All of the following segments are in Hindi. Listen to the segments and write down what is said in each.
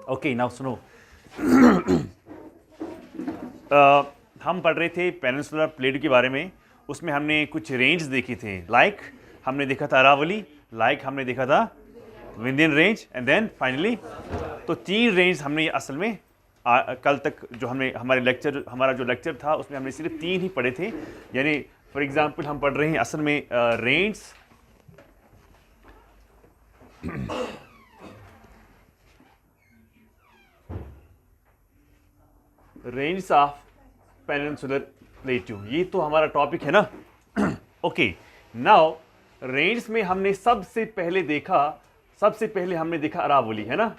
ओके नाउ सुनो। हम पढ़ रहे थे पेनिनसुलर प्लेट के बारे में। उसमें हमने कुछ रेंज देखी थे, लाइक हमने देखा था अरावली, लाइक हमने देखा था Vindhyan range, and then finally तो 3 रेंज हमने असल में कल तक जो हमने हमारा जो लेक्चर था उसमें हमने सिर्फ 3 ही पढ़े थे। यानी फॉर एग्जांपल हम पढ़ रहे हैं असल में रेंज ऑफ पेनिनसुलर प्लेट्यू, ये तो हमारा टॉपिक है ना। ओके नाउ रेंज में हमने सबसे पहले हमने देखा अरावली, है ना।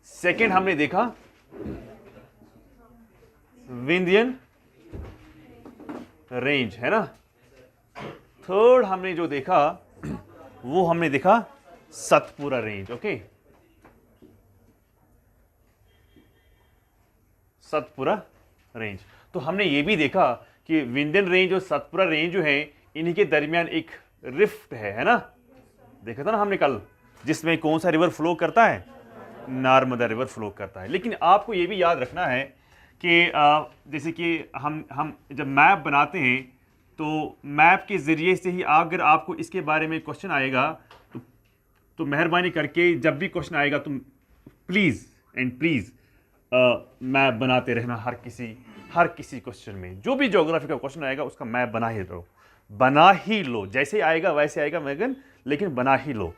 सेकंड हमने देखा विंध्यन रेंज, है ना। थर्ड हमने जो देखा वो हमने देखा Satpura range. Okay, Satpura range. तो हमने ये भी देखा कि विंध्यन रेंज और सतपुरा रेंज जो है इन्हीं के दरमियान एक रिफ्ट है ना। देखा था ना हमने कल, जिसमें कौन सा रिवर फ्लो करता है, नर्मदा रिवर फ्लो करता है। लेकिन आपको ये भी याद रखना है कि जैसे कि हम जब मैप बनाते हैं तो मैप के ज़रिए से ही अगर आपको इसके बारे में क्वेश्चन आएगा तो मेहरबानी करके जब भी क्वेश्चन आएगा तुम प्लीज़ मैप बनाते रहना। हर किसी क्वेश्चन में जो भी ज्योग्राफी का क्वेश्चन आएगा उसका मैप बना ही लो। जैसे आएगा वैसे आएगा मैगन, लेकिन बना ही लो।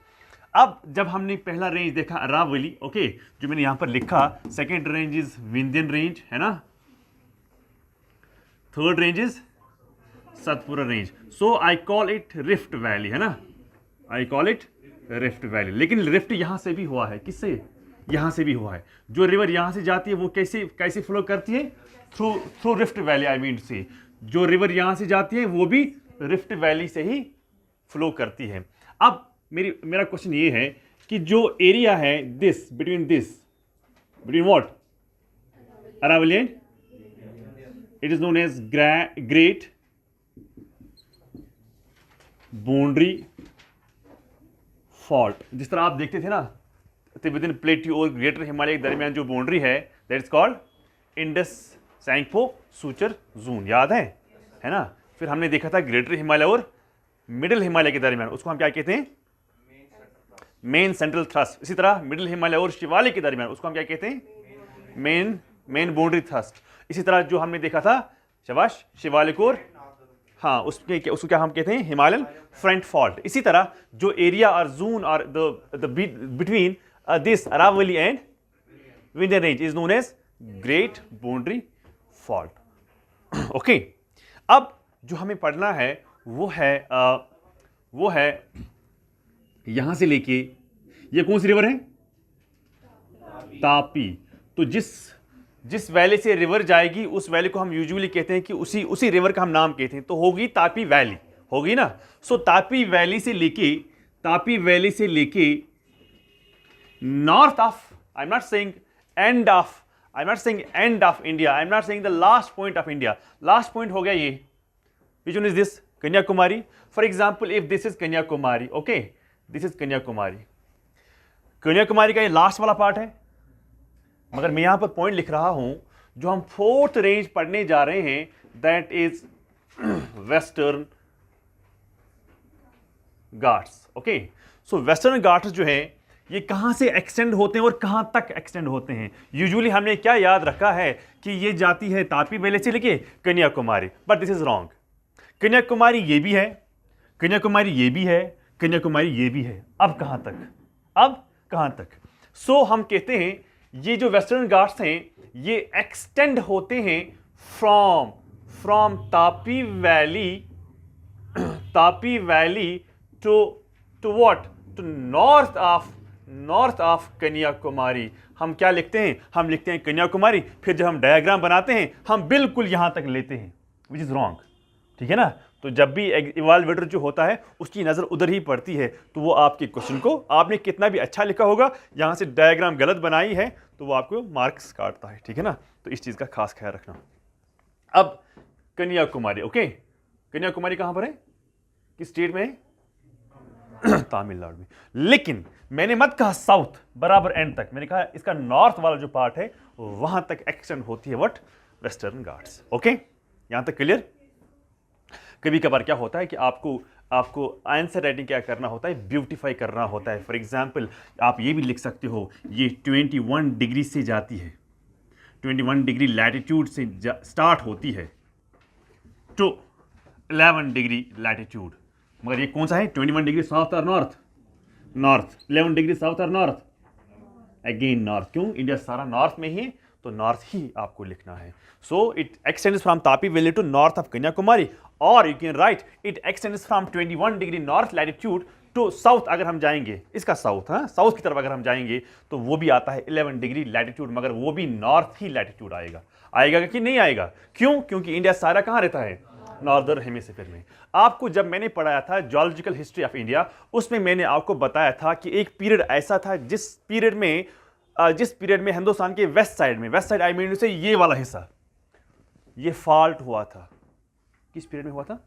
अब जब हमने पहला रेंज देखा अरावली, ओके, जो मैंने यहां पर लिखा, second range is Vindhyan range, है ना। Third range is Satpura range. So I call it rift valley, है ना। I call it rift valley. लेकिन रिफ्ट यहां से भी हुआ है, किससे? यहां से भी हुआ है। जो रिवर यहां से जाती है वो कैसे फ्लो करती है? Through rift valley. आई मीन से जो रिवर यहां से जाती है वो भी रिफ्ट वैली से ही फ्लो करती है। अब मेरा क्वेश्चन ये है कि जो एरिया है between what? Aravalli and it is known as great boundary fault. जिस तरह आप देखते थे ना तिब्बतन प्लेट्यू और ग्रेटर हिमालय के दरमियान जो बाउंड्री है, that is called Indus Tsangpo suture zone, याद है ना। फिर हमने देखा था ग्रेटर हिमालय और मिडिल हिमालय के दरमियान, उसको हम क्या कहते हैं? Main central thrust. इसी तरह मिडिल हिमालय और शिवालिक के दरमियान उसको हम क्या कहते हैं? Main boundary thrust. इसी तरह जो हमने देखा था शाबाश शिवालिक और उसको क्या हम कहते हैं? Himalayan front fault. इसी तरह जो एरिया और जोन और the between this Aravalli and Vindhyan range is known as great boundary fault. Okay, अब जो हमें पढ़ना है वो है यहां से लेके, ये कौन सी रिवर है? तापी। तो जिस वैली से रिवर जाएगी उस वैली को हम यूजुअली कहते हैं कि उसी रिवर का हम नाम कहते हैं, तो होगी तापी वैली, होगी ना। सो तापी वैली से लेके north of, I am not saying end of India, I am not saying the last point of India. Last point हो गया ये, which one is this? Kanyakumari. For example, if this is Kanyakumari, okay, this is Kanyakumari. Kanyakumari का ये लास्ट वाला पार्ट है, मगर मैं यहां पर पॉइंट लिख रहा हूं जो हम 4th रेंज पढ़ने जा रहे हैं, that is western Ghats. Okay, so western Ghats जो है ये कहां से एक्सटेंड होते हैं और कहां तक एक्सटेंड होते हैं? यूजुअली हमने क्या याद रखा है कि ये जाती है तापी वैली से लेके Kanyakumari, but this is wrong. Kanyakumari ये भी है, कन्याकुमारी ये भी है, कन्याकुमारी ये भी है। अब कहां तक? सो हम कहते हैं ये जो वेस्टर्न घाट्स हैं ये एक्सटेंड होते हैं from Tapi valley to what? To north of Kanyakumari. हम क्या लिखते हैं? हम लिखते हैं कन्याकुमारी, फिर जब हम डायग्राम बनाते हैं हम बिल्कुल यहां तक लेते हैं, विच इज रॉन्ग। ठीक है ना। तो जब भी इवाल्वेटर जो होता है उसकी नज़र उधर ही पड़ती है, तो वो आपके क्वेश्चन को, आपने कितना भी अच्छा लिखा होगा, यहां से डायग्राम गलत बनाई है तो वो आपको मार्क्स काटता है। ठीक है ना। तो इस चीज़ का खास ख्याल रखना। अब कन्याकुमारी, ओके, कन्याकुमारी कहां पर है? किस स्टेट में है? तमिलनाडु में। लेकिन मैंने मत कहा साउथ बराबर एंड तक, मैंने कहा इसका नॉर्थ वाला जो पार्ट है वहां तक एक्सटेंड होती है व्हाट, वेस्टर्न घाट्स। ओके, यहां तक क्लियर। कभी कभार क्या होता है कि आपको आंसर राइटिंग क्या करना होता है, ब्यूटीफाई करना होता है। फॉर एग्जाम्पल आप ये भी लिख सकते हो, ये 21 डिग्री से जाती है, 21 डिग्री लैटिट्यूड से स्टार्ट होती है टू 11 डिग्री लैटिट्यूड। मगर ये कौन सा है, 21 डिग्री साउथ और नॉर्थ, नॉर्थ। 11 डिग्री साउथ और नॉर्थ, अगेन नॉर्थ। क्यों, इंडिया सारा नॉर्थ में ही है तो नॉर्थ ही आपको लिखना है। So it extends from Tapi valley to north of Kanyakumari, और you can write it extends from 21 degree north latitude to south. अगर हम जाएंगे इसका साउथ, हाँ साउथ की तरफ अगर हम जाएंगे तो वो भी आता है 11 डिग्री लैटिट्यूड, मगर वो भी नॉर्थ ही लैटिट्यूड आएगा कि नहीं आएगा। क्यों, क्योंकि इंडिया सारा कहाँ रहता है, नॉर्दर्न हेमिस्फीयर में। आपको जब मैंने पढ़ाया था जियोलॉजिकल हिस्ट्री ऑफ इंडिया, उसमें मैंने आपको बताया था कि एक पीरियड ऐसा था जिस पीरियड में हिंदुस्तान के वेस्ट साइड आई मीन से ये वाला हिस्सा, ये फॉल्ट हुआ था। किस पीरियड में हुआ था,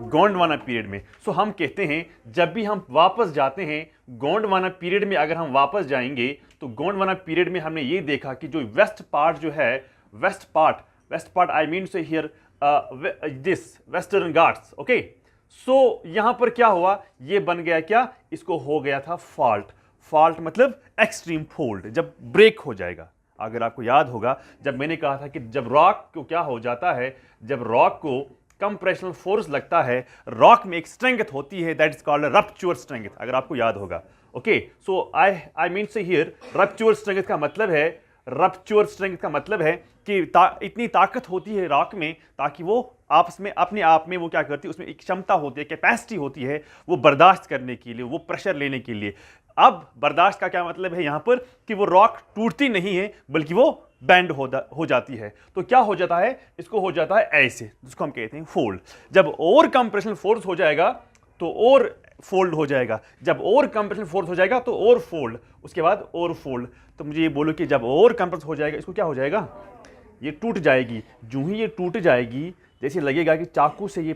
गोंडवाना पीरियड में। सो हम कहते हैं जब भी हम वापस जाते हैं गोंडवाना पीरियड में, अगर हम वापस जाएंगे तो गोंडवाना पीरियड में हमने ये देखा कि जो वेस्ट पार्ट जो है, west part I mean say here this western Ghats. Okay, so यहां पर क्या हुआ, ये बन गया क्या, इसको हो गया था फॉल्ट मतलब एक्सट्रीम फोल्ड, जब ब्रेक हो जाएगा। अगर आपको याद होगा जब मैंने कहा था कि जब रॉक को क्या हो जाता है, जब रॉक को कंप्रेशनल फोर्स लगता है, रॉक में एक स्ट्रेंथ होती है that is called rupture strength, अगर आपको याद होगा। Okay, so I mean say here rupture strength का मतलब है कि इतनी ताकत होती है रॉक में ताकि वो आपस में अपने आप में वो क्या करती है, उसमें एक क्षमता होती है, कैपेसिटी होती है वो बर्दाश्त करने के लिए, वो प्रेशर लेने के लिए। अब बर्दाश्त का क्या मतलब है यहां पर कि वो रॉक टूटती नहीं है बल्कि वो बैंड हो जाती है। तो क्या हो जाता है, इसको हो जाता है ऐसे, जिसको हम कहते हैं फोल्ड। जब और कंप्रेशन फोर्स हो जाएगा तो और फोल्ड हो जाएगा, जब और कंप्रेशन फोर्स हो जाएगा तो और फोल्ड, उसके बाद और फोल्ड। तो मुझे ये बोलो कि जब और कंप्रेस हो जाएगा इसको क्या हो जाएगा, ये टूट जाएगी। जो ही ये टूट जाएगी, जैसे लगेगा कि चाकू से ये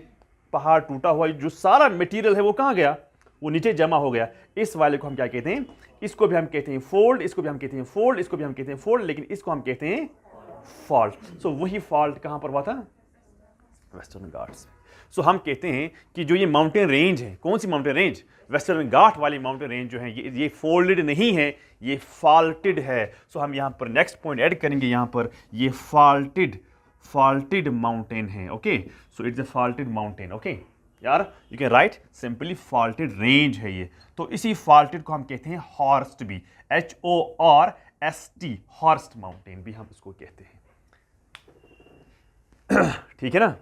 पहाड़ टूटा हुआ, जो सारा मटेरियल है वो कहाँ गया, वो नीचे जमा हो गया। इस वाले को हम क्या कहते हैं, इसको भी हम कहते हैं फोल्ड, इसको भी हम कहते हैं फोल्ड, इसको भी हम कहते हैं फोल्ड, लेकिन इसको हम कहते हैं फॉल्ट। सो वही फॉल्ट कहां पर हुआ था, वेस्टर्न घाट्स। सो हम कहते हैं कि जो ये माउंटेन रेंज है, कौन सी माउंटेन रेंज, वेस्टर्न घाट वाली माउंटेन रेंज जो है ये फोल्डेड नहीं है, ये फॉल्टेड है। सो हम यहां पर नेक्स्ट पॉइंट ऐड करेंगे, यहां पर ये फॉल्टेड माउंटेन है। Okay, so it's a faulted mountain. Okay यार, you can write simply faulted range है ये। तो इसी फॉल्टेड को हम कहते हैं हॉर्स्ट भी, HORST, हॉर्स्ट माउंटेन भी हम इसको कहते हैं। ठीक है ना।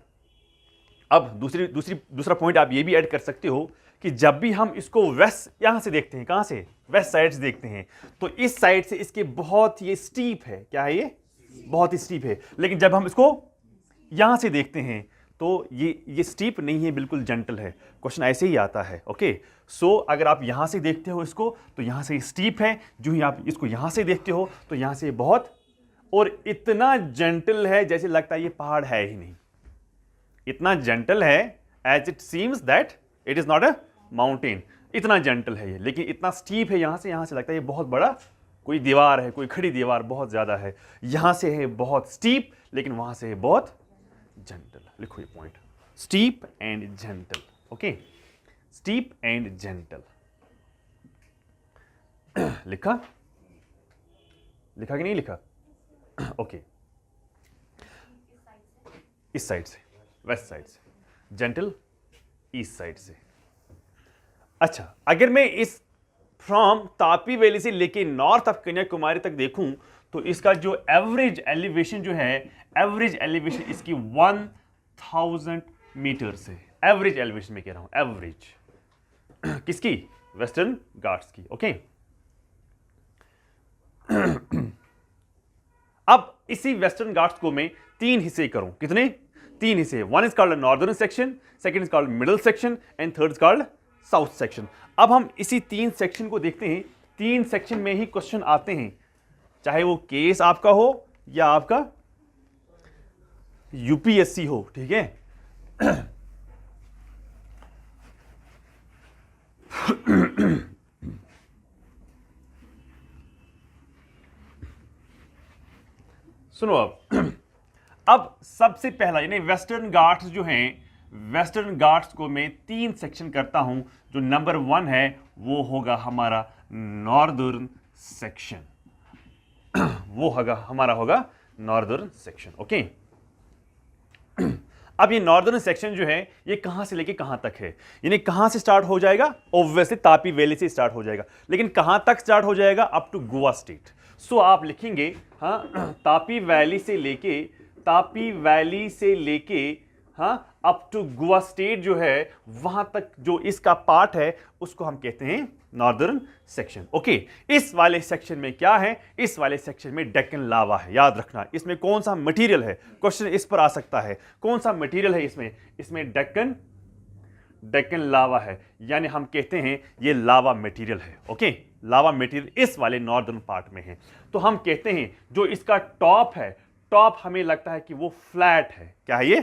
अब दूसरा पॉइंट आप ये भी ऐड कर सकते हो कि जब भी हम इसको वेस्ट यहां से देखते हैं, कहां से, वेस्ट साइड से देखते हैं, तो इस साइड से इसके बहुत ये स्टीप है, क्या है ये, बहुत ही स्टीप है। लेकिन जब हम इसको यहां से देखते हैं तो ये स्टीप नहीं है, बिल्कुल जेंटल है। क्वेश्चन ऐसे ही आता है। ओके, सो अगर आप यहां से देखते हो इसको तो यहां से स्टीप है, जो ही आप इसको यहां से देखते हो तो यहां से बहुत, और इतना जेंटल है जैसे लगता है ये पहाड़ है ही नहीं, इतना जेंटल है as it seems that it is not a mountain. इतना जेंटल है ये, लेकिन इतना स्टीप है, यहां से लगता है ये बहुत बड़ा कोई दीवार है, कोई खड़ी दीवार बहुत ज्यादा है। यहां से है बहुत स्टीप, लेकिन वहां से है बहुत जेंटल। लिखो ये point, steep and gentle. Okay, steep and gentle. लिखा कि नहीं लिखा? ओके, इस साइड से, वेस्ट साइड से, जेंटल ईस्ट साइड से। अच्छा, अगर मैं इस फ्रॉम तापी वैली से लेके नॉर्थ ऑफ कन्याकुमारी तक देखूं तो इसका जो एवरेज एलिवेशन जो है, एवरेज एलिवेशन इसकी 1000 मीटर से, एवरेज एलिवेशन में कह रहा हूं, एवरेज किसकी, वेस्टर्न घाट्स की। ओके, अब इसी वेस्टर्न घाट्स को मैं 3 हिस्से करूं, कितने, 3 हिस्से। One is called northern section, second is called middle section and third is called south section. अब हम इसी 3 सेक्शन को देखते हैं। 3 सेक्शन में ही क्वेश्चन आते हैं, चाहे वो केस आपका हो या आपका यूपीएससी हो। ठीक है, सुनो अब सबसे पहला यानी वेस्टर्न घाट्स जो हैं, वेस्टर्न घाट्स को मैं 3 सेक्शन करता हूं। जो नंबर 1 है वो होगा हमारा नॉर्दर्न सेक्शन, वो हमारा होगा नॉर्दर्न सेक्शन। ओके, अब ये नॉर्दर्न सेक्शन जो है ये कहां से लेके कहां तक है, यानी कहां से स्टार्ट हो जाएगा? ऑब्वियसली तापी वैली से स्टार्ट हो जाएगा, लेकिन कहां तक स्टार्ट हो जाएगा? Up to Goa state. So आप लिखेंगे हाँ तापी वैली से लेके हाँ अप टू गोवा स्टेट जो है वहां तक जो इसका पार्ट है उसको हम कहते हैं नॉर्दर्न सेक्शन। ओके, इस वाले सेक्शन में क्या है? इस वाले सेक्शन में डेक्कन लावा है। याद रखना इसमें कौन सा मटेरियल है, क्वेश्चन इस पर आ सकता है। कौन सा मटेरियल है इसमें डेक्कन लावा है, यानी हम कहते हैं ये लावा मटेरियल है। ओके, लावा मटेरियल इस वाले नॉर्दर्न पार्ट में है। तो हम कहते हैं जो इसका टॉप है, टॉप हमें लगता है कि वो फ्लैट है। क्या है ये?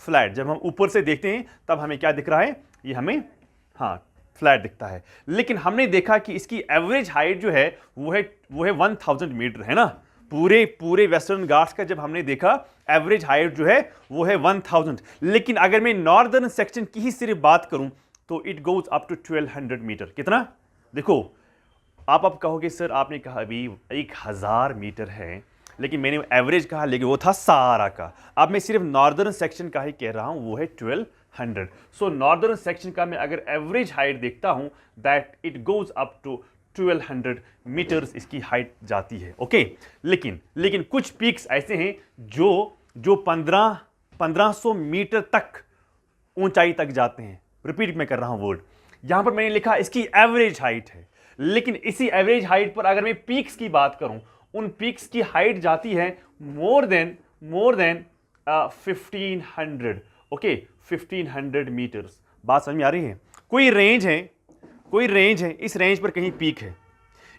फ्लैट। जब हम ऊपर से देखते हैं तब हमें क्या दिख रहा है? ये हमें हाँ फ्लैट दिखता है। लेकिन हमने देखा कि इसकी एवरेज हाइट जो है वो है 1000 मीटर, है ना। पूरे वेस्टर्न घाट्स का जब हमने देखा एवरेज हाइट जो है वो है 1000। लेकिन अगर मैं नॉर्दर्न सेक्शन की ही सिर्फ बात करूं तो it goes up to 1200 meter. कितना? देखो आप कहोगे सर आपने कहा अभी 1000 मीटर है, लेकिन मैंने एवरेज कहा, लेकिन वो था सारा का। अब मैं सिर्फ नॉर्दर्न सेक्शन का ही कह रहा हूं, वो है 1200। सो नॉर्दर्न सेक्शन का मैं अगर एवरेज हाइट देखता हूं that it goes up to 1200 meters इसकी हाइट जाती है। ओके, लेकिन कुछ पीक्स ऐसे हैं जो 1500 मीटर तक ऊंचाई तक जाते हैं। रिपीट मैं कर रहा हूं वर्ड, यहां पर मैंने लिखा इसकी एवरेज हाइट है, लेकिन इसी एवरेज हाइट पर अगर मैं पीक्स की बात करूं, उन पीक्स की हाइट जाती है मोर देन 1500। Okay, 1500 metres. बात समझ में आ रही है? कोई रेंज है, इस रेंज पर कहीं पीक है।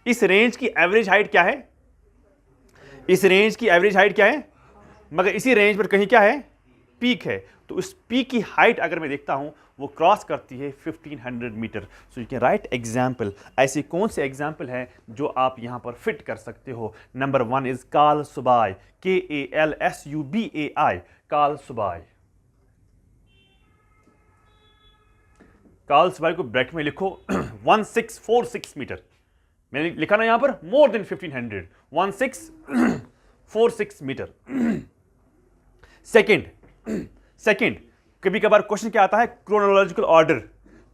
इस रेंज की एवरेज हाइट क्या है? मगर इसी रेंज पर कहीं क्या है? पीक है। तो इस पीक की हाइट अगर मैं देखता हूं वो क्रॉस करती है 1500 metre. So you can write example. ऐसे कौन से एग्जाम्पल हैं जो आप यहां पर फिट कर सकते हो? नंबर 1 इज काल सुबाई, KALSUBAI, काल सुबाई। काल सुबाई को ब्रैकेट में लिखो 1646 मीटर। मैंने लिखा ना यहां पर मोर देन 1500, 1646 मीटर। सेकंड कभी कभार क्वेश्चन क्या आता है? Chronological order.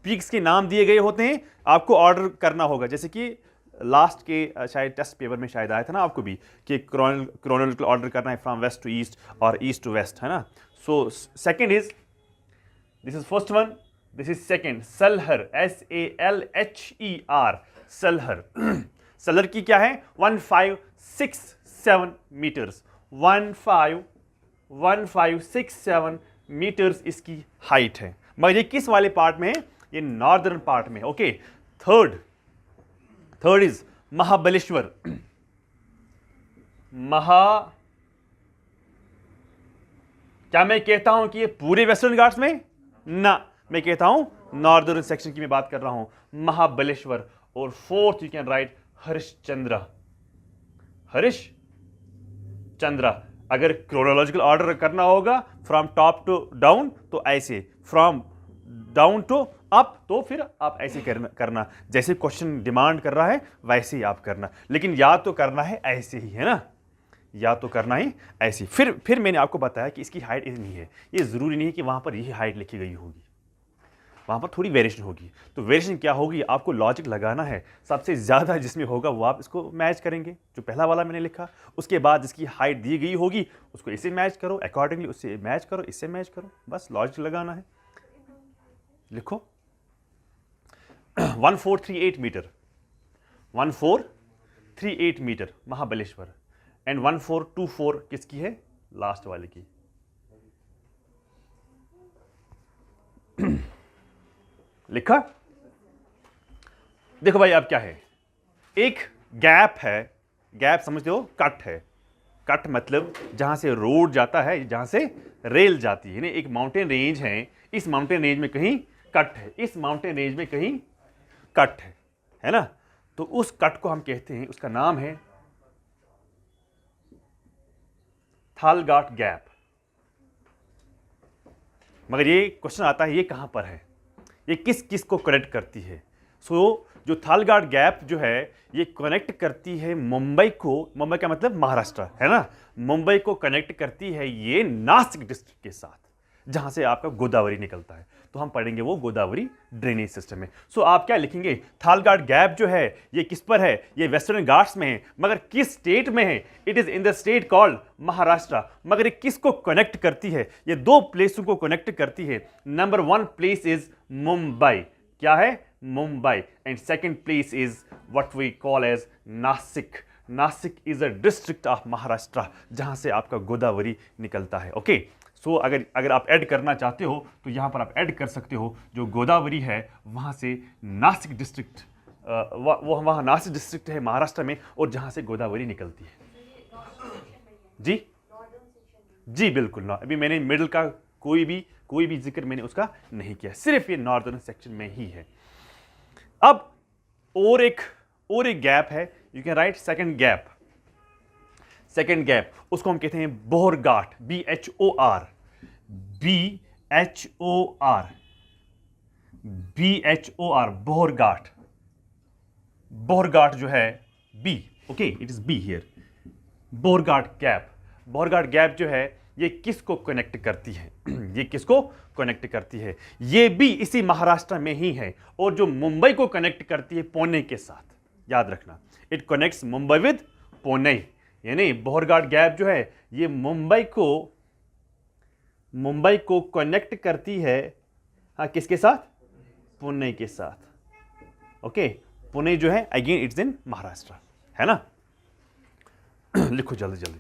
पीक्स के नाम दिए गए होते हैं, आपको ऑर्डर करना होगा। जैसे कि लास्ट के शायद टेस्ट पेपर में शायद आया था ना आपको भी कि क्रोनोलॉजिकल ऑर्डर करना है फ्रॉम वेस्ट टू ईस्ट और ईस्ट टू वेस्ट, है ना। So second is, this is first one, this is second, Salher, SALHER, Salher. Salher की क्या है? 1567 मीटर्स, 1567 मीटर्स इसकी हाइट है। मगर ये किस वाले पार्ट में है? ये नॉर्दर्न पार्ट में। Okay, third is Mahabaleshwar. क्या मैं कहता हूं कि ये पूरे वेस्टर्न घाट्स में? ना, मैं कहता हूं नॉर्दर्न सेक्शन की मैं बात कर रहा हूं, महाबलेश्वर। और fourth you can right Harishchandra. अगर क्रोनोलॉजिकल ऑर्डर करना होगा फ्रॉम टॉप टू डाउन तो ऐसे, फ्रॉम डाउन टू अप तो फिर आप ऐसे करना जैसे क्वेश्चन डिमांड कर रहा है वैसे ही आप करना। लेकिन याद तो करना है ऐसे ही, है ना, याद तो करना ही ऐसे। फिर मैंने आपको बताया कि इसकी हाइट इतनी है। ये जरूरी नहीं है कि वहां पर यही हाइट लिखी गई होगी, वहां पर थोड़ी वेरिएशन होगी। तो वेरिएशन क्या होगी आपको लॉजिक लगाना है। सबसे ज्यादा जिसमें होगा वो आप इसको मैच करेंगे, जो पहला वाला मैंने लिखा। उसके बाद जिसकी हाइट दी गई होगी उसको इससे मैच करो, अकॉर्डिंगली उससे मैच करो, इससे मैच करो, बस लॉजिक लगाना है। लिखो 1438 मीटर, 1438 मीटर महाबलेश्वर। एंड 1424 किसकी है? लास्ट वाले की। लिखा? देखो भाई अब क्या है, एक गैप है, गैप समझते हो? कट है। कट मतलब जहां से रोड जाता है, जहां से रेल जाती है। एक माउंटेन रेंज है, इस माउंटेन रेंज में कहीं कट है, इस माउंटेन रेंज में कहीं कट है ना। तो उस कट को हम कहते हैं, उसका नाम है थालगाट गैप, मगर ये क्वेश्चन आता है ये कहां पर है, ये किस किस को कनेक्ट करती है। जो थालगाट गैप जो है ये कनेक्ट करती है मुंबई को, मुंबई का मतलब महाराष्ट्र है ना, मुंबई को कनेक्ट करती है ये नासिक डिस्ट्रिक्ट के साथ, जहां से आपका गोदावरी निकलता है। तो हम पढ़ेंगे वो गोदावरी ड्रेनेज सिस्टम में। आप क्या लिखेंगे, थालगाट गैप जो है ये किस पर है, ये वेस्टर्न घाट्स में है, मगर किस स्टेट में है, it is in the state called Maharashtra. मगर ये किसको कनेक्ट करती है, ये दो प्लेसों को कनेक्ट करती है। नंबर 1 प्लेस इज मुंबई, क्या है, Mumbai, and second place is what we call as Nashik. Nashik is a district of Maharashtra जहां से आपका गोदावरी निकलता है। ओके, अगर आप ऐड करना चाहते हो तो यहां पर आप ऐड कर सकते हो, जो गोदावरी है वहां से नासिक डिस्ट्रिक्ट, वो वहां नासिक डिस्ट्रिक्ट है महाराष्ट्र में, और जहां से गोदावरी निकलती है। जी जी बिल्कुल ना, अभी मैंने मिडिल का कोई भी जिक्र मैंने उसका नहीं किया, सिर्फ ये नॉर्दर्न सेक्शन में ही है। अब और एक गैप है, you can right second gap. Second gap उसको हम कहते हैं बोहरघाट, BHOR, बोहरघाट। बोहरघाट जो है B, okay, it is B here. Bhorghat gap, Bhorghat gap जो है ये किसको कनेक्ट करती है ये किसको कनेक्ट करती है, ये भी इसी महाराष्ट्र में ही है, और जो मुंबई को कनेक्ट करती है पुणे के साथ, याद रखना, it connects Mumbai with Pune. यानी बोहरघाट गैप जो है ये मुंबई को कनेक्ट करती है, हाँ, किसके साथ, पुणे के साथ। ओके, पुणे जो है अगेन इट्स इन महाराष्ट्र, है ना। लिखो जल्दी जल्दी,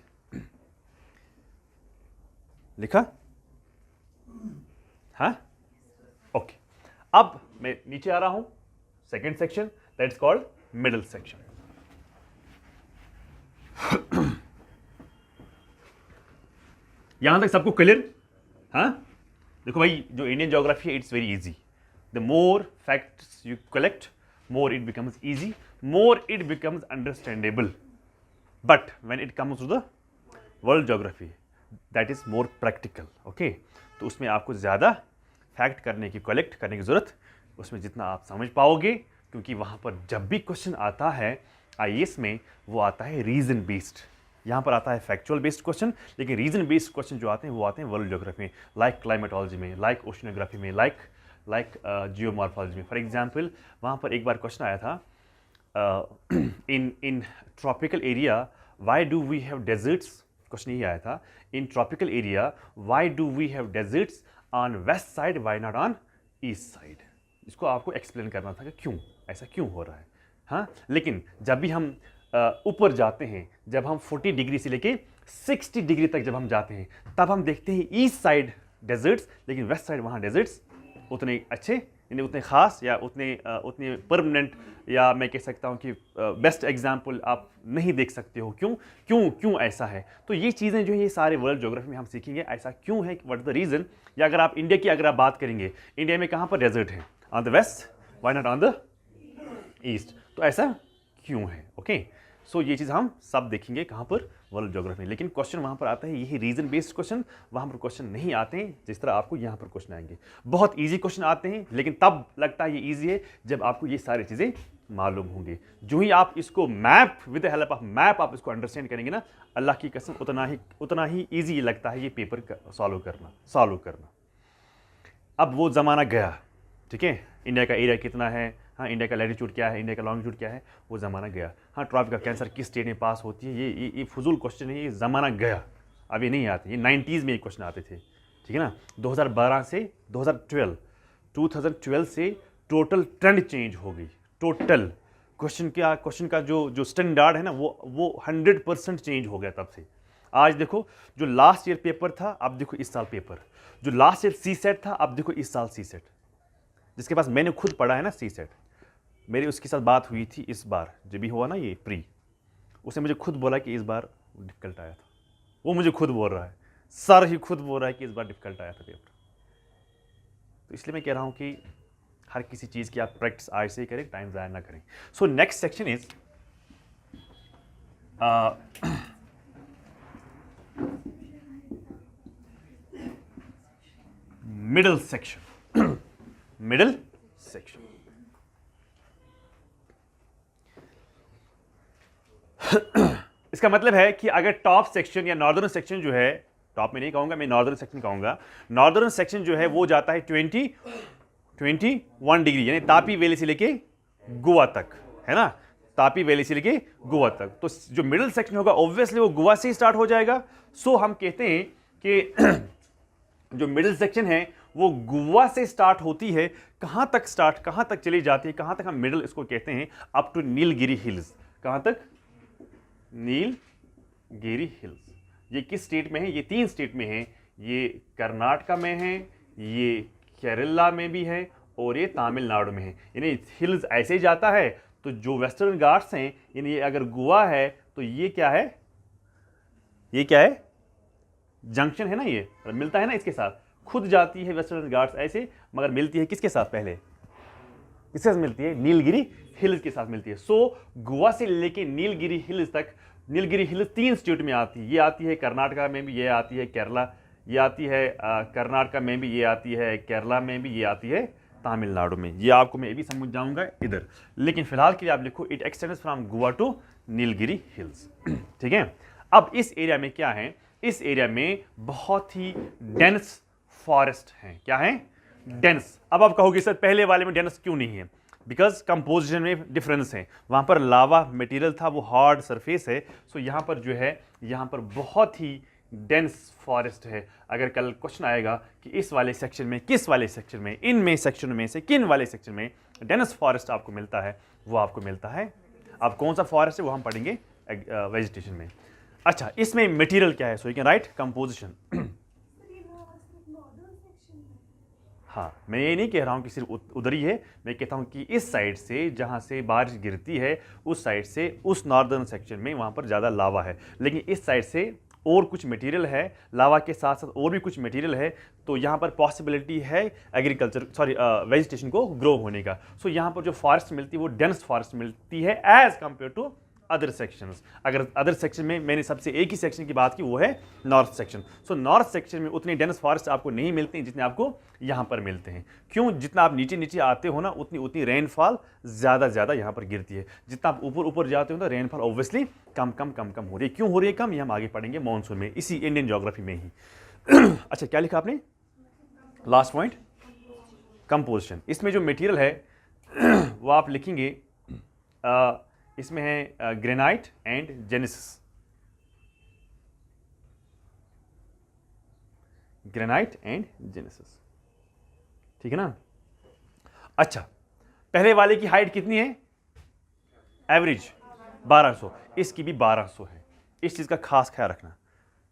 लिखा, हाँ, ओके। अब मैं नीचे आ रहा हूं, second section that's called middle section. यहां तक सबको क्लियर, हाँ। देखो भाई, जो इंडियन ज्योग्राफी है it's very easy, the more facts you collect, more it becomes easy, more it becomes understandable. But when it comes to the world geography that is more practical, okay. तो उसमें आपको ज़्यादा फैक्ट करने की, कलेक्ट करने की ज़रूरत, उसमें जितना आप समझ पाओगे, क्योंकि वहाँ पर जब भी क्वेश्चन आता है IAS में, वो आता है रीजन बेस्ड। यहाँ पर आता है फैक्चुअल बेस्ड क्वेश्चन, लेकिन रीजन बेस्ड क्वेश्चन जो आते हैं वो आते हैं वर्ल्ड ज्योग्राफी में, लाइक क्लाइमेटोलॉजी में, लाइक ओशनोग्राफी में, लाइक जियोमॉर्फोलॉजी में। फॉर एग्जाम्पल, वहाँ पर एक बार क्वेश्चन आया था, in tropical area why do we have deserts, question यही आया था, in tropical area why do we have deserts on west side, why not on east side. इसको आपको एक्सप्लेन करना था कि क्यों, ऐसा क्यों हो रहा है, हाँ। लेकिन जब भी हम ऊपर जाते हैं, जब हम 40 डिग्री से लेके 60 डिग्री तक जब हम जाते हैं, तब हम देखते हैं ईस्ट साइड डेजर्ट्स, लेकिन वेस्ट साइड वहाँ डेजर्ट्स उतने अच्छे, यानी उतने खास या उतने परमानेंट, या मैं कह सकता हूँ कि बेस्ट एग्जाम्पल आप नहीं देख सकते हो। क्यों ऐसा है? तो ये चीज़ें जो है ये सारे वर्ल्ड ज्योग्राफी में हम सीखेंगे, ऐसा क्यों है, व्हाट इज द रीज़न। या अगर आप इंडिया की अगर आप बात करेंगे, इंडिया में कहाँ पर डेजर्ट है, on the west, why not on the east, तो ऐसा क्यों है, ओके। सो ये चीज़ हम सब देखेंगे कहाँ पर, वर्ल्ड ज्योग्राफी में। लेकिन क्वेश्चन वहाँ पर आता है यही रीजन बेस्ड क्वेश्चन, वहाँ पर क्वेश्चन नहीं आते हैं जिस तरह आपको यहाँ पर क्वेश्चन आएंगे। बहुत इजी क्वेश्चन आते हैं, लेकिन तब लगता है ये इजी है जब आपको ये सारी चीज़ें मालूम होंगे। जो ही आप इसको map, with the help of map आप इसको अंडरस्टैंड करेंगे ना, अल्लाह की कसम उतना ही ईजी लगता है ये पेपर सॉल्व करना। अब वो ज़माना गया, ठीक है, इंडिया का एरिया कितना है, हाँ, इंडिया का लैटिट्यूड क्या है, इंडिया का लॉन्गिट्यूड क्या है, वो ज़माना गया। हाँ, ट्रॉपिक ऑफ कैंसर किस स्टेट में पास होती है, ये फजूल क्वेश्चन है, ये ज़माना गया, अभी नहीं आते। ये 90s में ये क्वेश्चन आते थे, ठीक है ना। 2012 से 2012 से टोटल ट्रेंड चेंज हो गई। टोटल क्वेश्चन का जो स्टैंडर्ड है ना, वो 100% चेंज हो गया तब से। आज देखो, जो लास्ट ईयर पेपर था, अब देखो इस साल पेपर, जो लास्ट ईयर CSET था, अब देखो इस साल CSET। जिसके पास मैंने खुद पढ़ा है ना CSET, मेरी उसके साथ बात हुई थी इस बार जब भी हुआ ना ये प्री, उसने मुझे खुद बोला कि इस बार डिफ़िकल्ट आया था। वो मुझे खुद बोल रहा है, सर ही खुद बोल रहा है कि इस बार डिफ़िकल्ट आया था पेपर। तो इसलिए मैं कह रहा हूँ कि हर किसी चीज़ की आप प्रैक्टिस आज से ही करें, टाइम ज़ाया ना करें। So next section is middle section, middle section. इसका मतलब है कि अगर टॉप सेक्शन या नॉर्दर्न सेक्शन जो है, टॉप में नहीं कहूंगा मैं, नॉर्दर्न सेक्शन कहूंगा, नॉर्दर्न सेक्शन जो है वो जाता है 21 डिग्री, यानी तापी वैली से लेके गोवा तक, है ना, तापी वैली से लेके गोवा तक। तो जो मिडिल सेक्शन होगा ऑब्वियसली वो गोवा से ही स्टार्ट हो जाएगा। सो हम कहते हैं कि जो मिडिल सेक्शन है वो गोवा से स्टार्ट होती है, कहां तक स्टार्ट, कहां तक चली जाती है, कहां तक हम मिडिल इसको कहते हैं, अप टू नीलगिरी हिल्स। कहां तक? नीलगिरी हिल्स। ये किस स्टेट में है? ये 3 स्टेट में है, ये कर्नाटका में है, ये केरला में भी है और ये तमिलनाडु में है। यानी हिल्स ऐसे ही जाता है। तो जो वेस्टर्न घाट्स हैं, यानी अगर गोवा है तो ये क्या है, ये क्या है, जंक्शन है ना, ये मिलता है ना इसके साथ, खुद जाती है वेस्टर्न घाट्स ऐसे, मगर मिलती है किसके साथ? पहले किसके साथ मिलती है? नीलगिरी हिल्स के साथ मिलती है। सो गोवा से लेके नीलगिरी हिल्स तक, नीलगिरी हिल्स 3 स्टेट में आती है। ये आती है कर्नाटका में भी, ये आती है केरला, ये आती है कर्नाटका में भी, ये आती है केरला में भी, ये आती है तमिलनाडु में। ये आपको मैं ये भी समझ जाऊंगा इधर, लेकिन फिलहाल के लिए आप लिखो it extends from Goa to Nilgiri hills. ठीक है। अब इस एरिया में क्या है? इस एरिया में बहुत ही डेंस फॉरेस्ट हैं। क्या है? डेंस। अब आप कहोगे सर पहले वाले में डेंस क्यों नहीं है? बिकॉज कंपोजिशन में डिफरेंस है। वहां पर लावा मटेरियल था, वो हार्ड सरफेस है। सो यहाँ पर जो है, यहाँ पर बहुत ही डेंस फॉरेस्ट है। अगर कल क्वेश्चन आएगा कि इस वाले सेक्शन में, किस वाले सेक्शन में, इनमें सेक्शन में से किन वाले सेक्शन में डेंस फॉरेस्ट आपको मिलता है, वो आपको मिलता है। अब कौन सा फॉरेस्ट है वो हम पढ़ेंगे वेजिटेशन में। अच्छा, इसमें मटेरियल क्या है? So you can right composition. हाँ, मैं ये नहीं कह रहा हूँ कि सिर्फ उधर ही है, मैं कहता हूँ कि इस साइड से जहाँ से बारिश गिरती है, उस साइड से, उस नॉर्दर्न सेक्शन में वहाँ पर ज़्यादा लावा है। लेकिन इस साइड से और कुछ मटेरियल है, लावा के साथ साथ और भी कुछ मटेरियल है। तो यहाँ पर पॉसिबिलिटी है एग्रीकल्चर, सॉरी वेजिटेशन को ग्रो होने का। सो यहाँ पर जो फॉरेस्ट मिलती है वो डेंस फॉरेस्ट मिलती है as compare to other sections. अगर अदर सेक्शन में मैंने सबसे एक ही सेक्शन की बात की, वो है north section. So north section में उतने डेंस फॉरेस्ट आपको नहीं मिलते हैं जितने आपको यहाँ पर मिलते हैं। क्यों? जितना आप नीचे नीचे आते हो ना, उतनी रेनफॉल ज़्यादा यहाँ पर गिरती है। जितना आप ऊपर जाते हो ना, रेनफॉल ऑब्वियसली कम हो रही है। क्यों हो रही है कम? ये हम आगे पढ़ेंगे मॉनसून में, इसी इंडियन ज्योग्राफी में ही। अच्छा, क्या लिखा आपने? Last point, composition. इसमें जो मटेरियल है वो आप लिखेंगे, इसमें है granite and genesis. Granite and genesis, ठीक है ना। अच्छा, पहले वाले की हाइट कितनी है? एवरेज 1200, इसकी भी 1200 है। इस चीज का खास ख्याल रखना।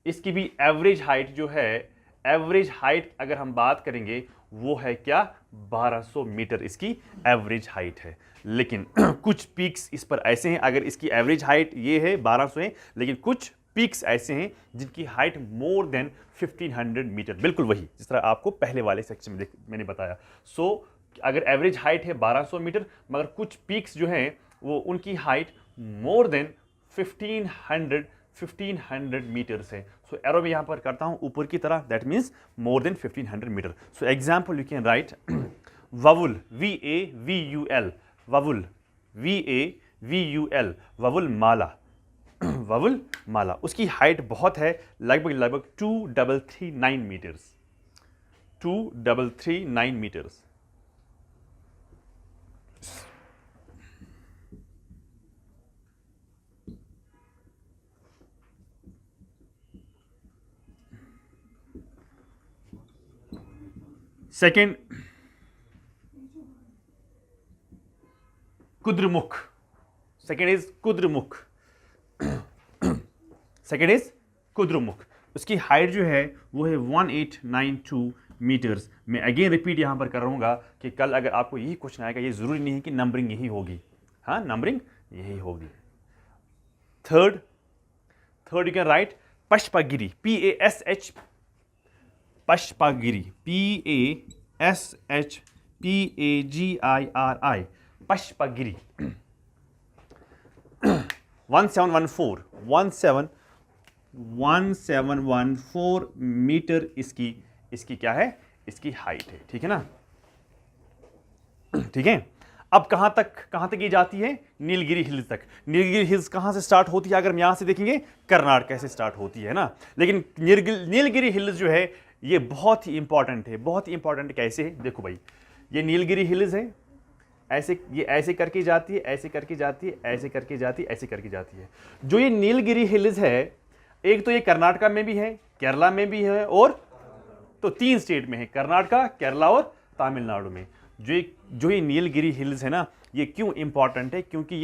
इसकी भी एवरेज हाइट जो है, एवरेज हाइट अगर हम बात करेंगे वो है क्या? 1200 मीटर इसकी एवरेज हाइट है। लेकिन कुछ पीक्स इस पर ऐसे हैं, अगर इसकी एवरेज हाइट ये है 1200 है, लेकिन कुछ पीक्स ऐसे हैं जिनकी हाइट मोर देन 1500 मीटर, बिल्कुल वही जिस तरह आपको पहले वाले सेक्शन में मैंने बताया। सो अगर एवरेज हाइट है 1200 मीटर, मगर कुछ पीक्स जो हैं वो उनकी हाइट मोर देन 1500 मीटर्स है। सो एरो में यहां पर करता हूं ऊपर की तरह, that means more than 1500 metre. So example you can write Vavul, VAVUL, Vavul, VAVUL, Vavul Mala, Vavul Mala. उसकी हाइट बहुत है, लगभग 2339 metres, 2339 metres. Second, Kudremukh. Second is Kudremukh, second is Kudremukh. उसकी हाइट जो है वो है 1892 मीटर्स। मैं अगेन रिपीट यहां पर कर रहूंगा कि कल अगर आपको यही क्वेश्चन आएगा, ये जरूरी नहीं है कि नंबरिंग यही होगी, हाँ नंबरिंग यही होगी। Third you can write Pushpagiri, PASH, Pushpagiri, PASHPAGIRI, Pushpagiri. 1714 metre इसकी क्या है? इसकी हाइट है, ठीक है ना। ठीक है, अब कहां तक ये जाती है? नीलगिरी हिल्स तक। नीलगिरी हिल्स कहां से स्टार्ट होती है? अगर हम यहां से देखेंगे कर्नाटक से स्टार्ट होती है ना, लेकिन नीलगिरी हिल्स जो है ये बहुत ही इंपॉर्टेंट है, बहुत ही इंपॉर्टेंट। कैसे है? देखो भाई, ये नीलगिरी हिल्स है, ऐसे ये ऐसे करके जाती है, ऐसे करके जाती है, ऐसे करके जाती है, ऐसे करके जाती है। जो ये नीलगिरी हिल्स है, एक तो ये कर्नाटका में भी है, केरला में भी है, और तो 3 स्टेट में है, कर्नाटका, केरला और तमिलनाडु में। जो ये नीलगिरी हिल्स है ना, ये क्यों इंपॉर्टेंट है? क्योंकि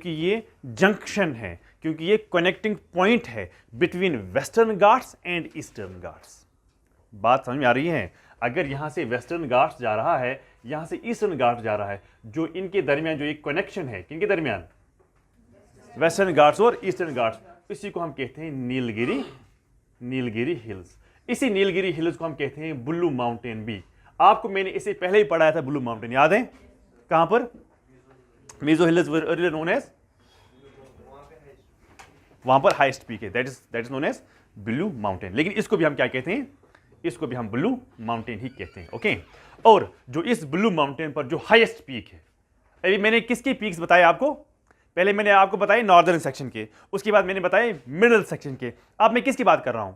ये जंक्शन है, क्योंकि ये कनेक्टिंग पॉइंट है between western Ghats and eastern Ghats. बात समझ में आ रही है? अगर यहां से वेस्टर्न घाट्स जा रहा है, यहां से ईस्टर्न घाट्स जा रहा है, जो इनके दरमियान जो एक कनेक्शन है, किनके दरमियान? वेस्टर्न घाट्स और ईस्टर्न घाट्स, इसी को हम कहते हैं नीलगिरी हिल्स। इसी नीलगिरी हिल्स को हम कहते हैं ब्लू माउंटेन भी। आपको मैंने इसे पहले ही पढ़ाया था, ब्लू माउंटेन, याद है? कहां पर? Mizo hills were earlier known as, वहां पर हाईएस्ट पीक है, that is known as blue mountain. लेकिन इसको भी हम क्या कहते हैं? इसको भी हम ब्लू माउंटेन ही कहते हैं, ओके। और जो इस ब्लू माउंटेन पर जो हाईएस्ट पीक है, अभी मैंने किसके पीक्स बताए आपको? पहले मैंने आपको बताए नॉर्दर्न सेक्शन के, उसके बाद मैंने बताए मिडल सेक्शन के। अब मैं किसकी बात कर रहा हूं?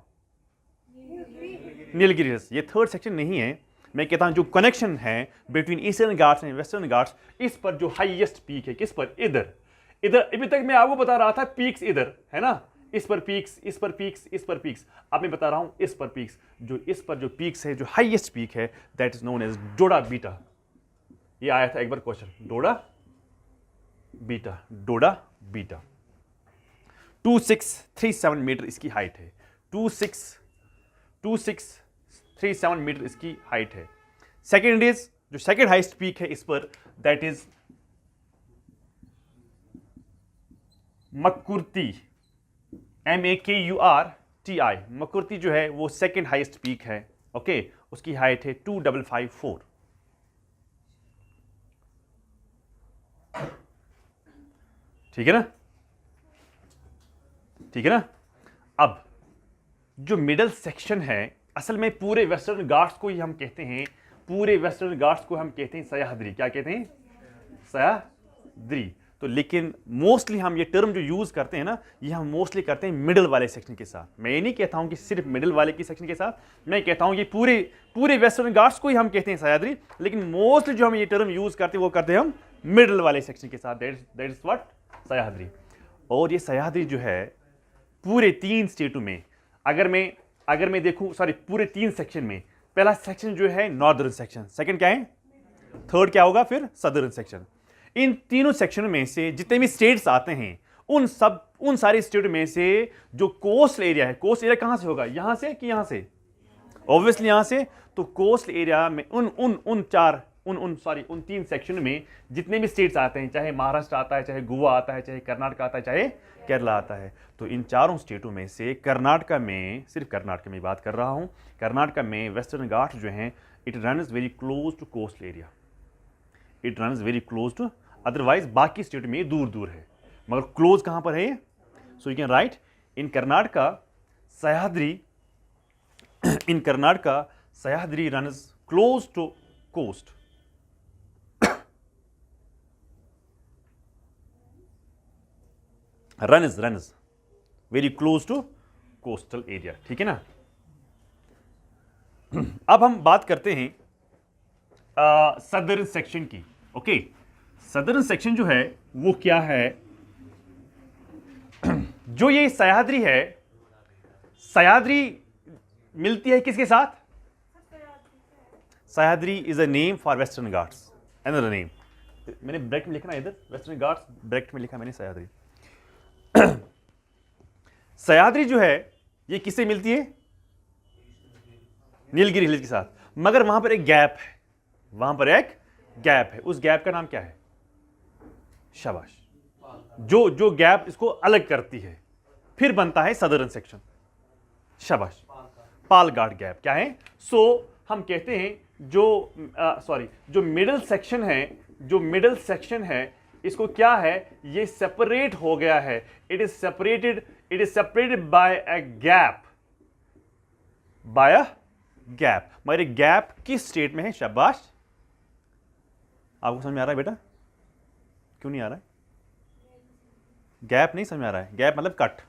नीलगिरी हिल्स। ये थर्ड सेक्शन नहीं है, मैं कहता हूं जो कनेक्शन है between eastern Ghats and western Ghats, इस पर जो हाईएस्ट पीक है, किस पर? इधर अभी तक मैं आपको बता रहा था पीक्स इधर है ना, इस पर पीक्स, इस पर पीक्स, इस पर पीक्स। अब मैं बता रहा हूं इस पर पीक्स, इस पर जो पीक्स है, जो हाईएस्ट पीक है, that is known as Doddabetta. ये आया था एक बार क्वेश्चन, डोडा बीटा। 2637 मीटर इसकी हाइट है, 2637 मीटर इसकी हाइट है। सेकेंड इज, जो सेकेंड हाईएस्ट पीक है इस पर, that is Makurti, MAKURTI। Makurti जो है वो सेकेंड हाईएस्ट पीक है, ओके। उसकी हाइट है 2554। ठीक है ना, ठीक है ना। अब जो मिडल सेक्शन है, असल में पूरे वेस्टर्न घाट्स को ही हम कहते हैं, पूरे वेस्टर्न घाट्स को हम कहते हैं सह्याद्री। क्या कहते हैं? सह्याद्री। तो लेकिन मोस्टली हम ये टर्म जो यूज करते हैं ना, ये हम मोस्टली करते हैं मिडल वाले सेक्शन के साथ। मैं ये नहीं कहता हूं कि सिर्फ मिडल वाले की सेक्शन के साथ, मैं कहता हूं कि पूरे वेस्टर्न घाट्स को ही हम कहते हैं सह्याद्री, लेकिन मोस्टली जो हम ये टर्म यूज करते हैं वो करते हैं हम मिडल वाले सेक्शन के साथ, दैट इज व्हाट? सह्याद्री। और ये सह्याद्री जो है पूरे 3 स्टेटों में, अगर मैं देखूं, सॉरी, पूरे 3 सेक्शन में, पहला सेक्शन जो है नॉर्दर्न सेक्शन, सेकंड क्या है? थर्ड क्या होगा फिर? Southern section. इन तीनों सेक्शन में से जितने भी स्टेट्स आते हैं, उन सारे स्टेट में से जो कोस्ट एरिया है, कोस्ट एरिया कहां से होगा? यहां से कि यहां से? ऑब्वियसली यहां से। तो कोस्ट एरिया में उन 3 सेक्शन में जितने भी स्टेट्स आते हैं, चाहे महाराष्ट्र आता है, चाहे गोवा आता है, चाहे कर्नाटक आता है, चाहे केरला आता है, तो इन चारों स्टेटों में से कर्नाटक में, सिर्फ कर्नाटक में बात कर रहा हूं, कर्नाटक में वेस्टर्न घाट्स जो हैं, it runs very close to coast area, it runs very close to, otherwise बाकी स्टेट में दूर दूर है, मगर क्लोज कहां पर है? So you can write in Karnataka Sahyadri runs close to coast, runs very close to coastal area। ठीक है ना। अब हम बात करते हैं सदर्न सेक्शन की, ओके। सदर्न सेक्शन जो है वो क्या है? जो ये सह्याद्री है, सह्याद्री मिलती है किसके साथ? Sahyadri is a name for western Ghats, another name. मैंने ब्रैकेट में लिखा ना इधर, वेस्टर्न घाट्स ब्रैकेट में लिखा मैंने सह्याद्री। सह्याद्री जो है ये किससे मिलती है? नीलगिरी हिल्स के साथ, मगर वहां पर एक गैप है, वहां पर एक गैप है। उस गैप का नाम क्या है? शाबाश। जो गैप इसको अलग करती है, फिर बनता है सदर्न सेक्शन। शाबाश, पाल घाट गैप क्या है? सो हम कहते हैं जो मिडल सेक्शन है, इसको क्या है? ये सेपरेट हो गया है, it is separated by a gap. मगर गैप किस स्टेट में है? शाबाश, आपको समझ में आ रहा है बेटा? क्यों नहीं आ रहा है? गैप नहीं समझ में आ रहा है? गैप मतलब कट।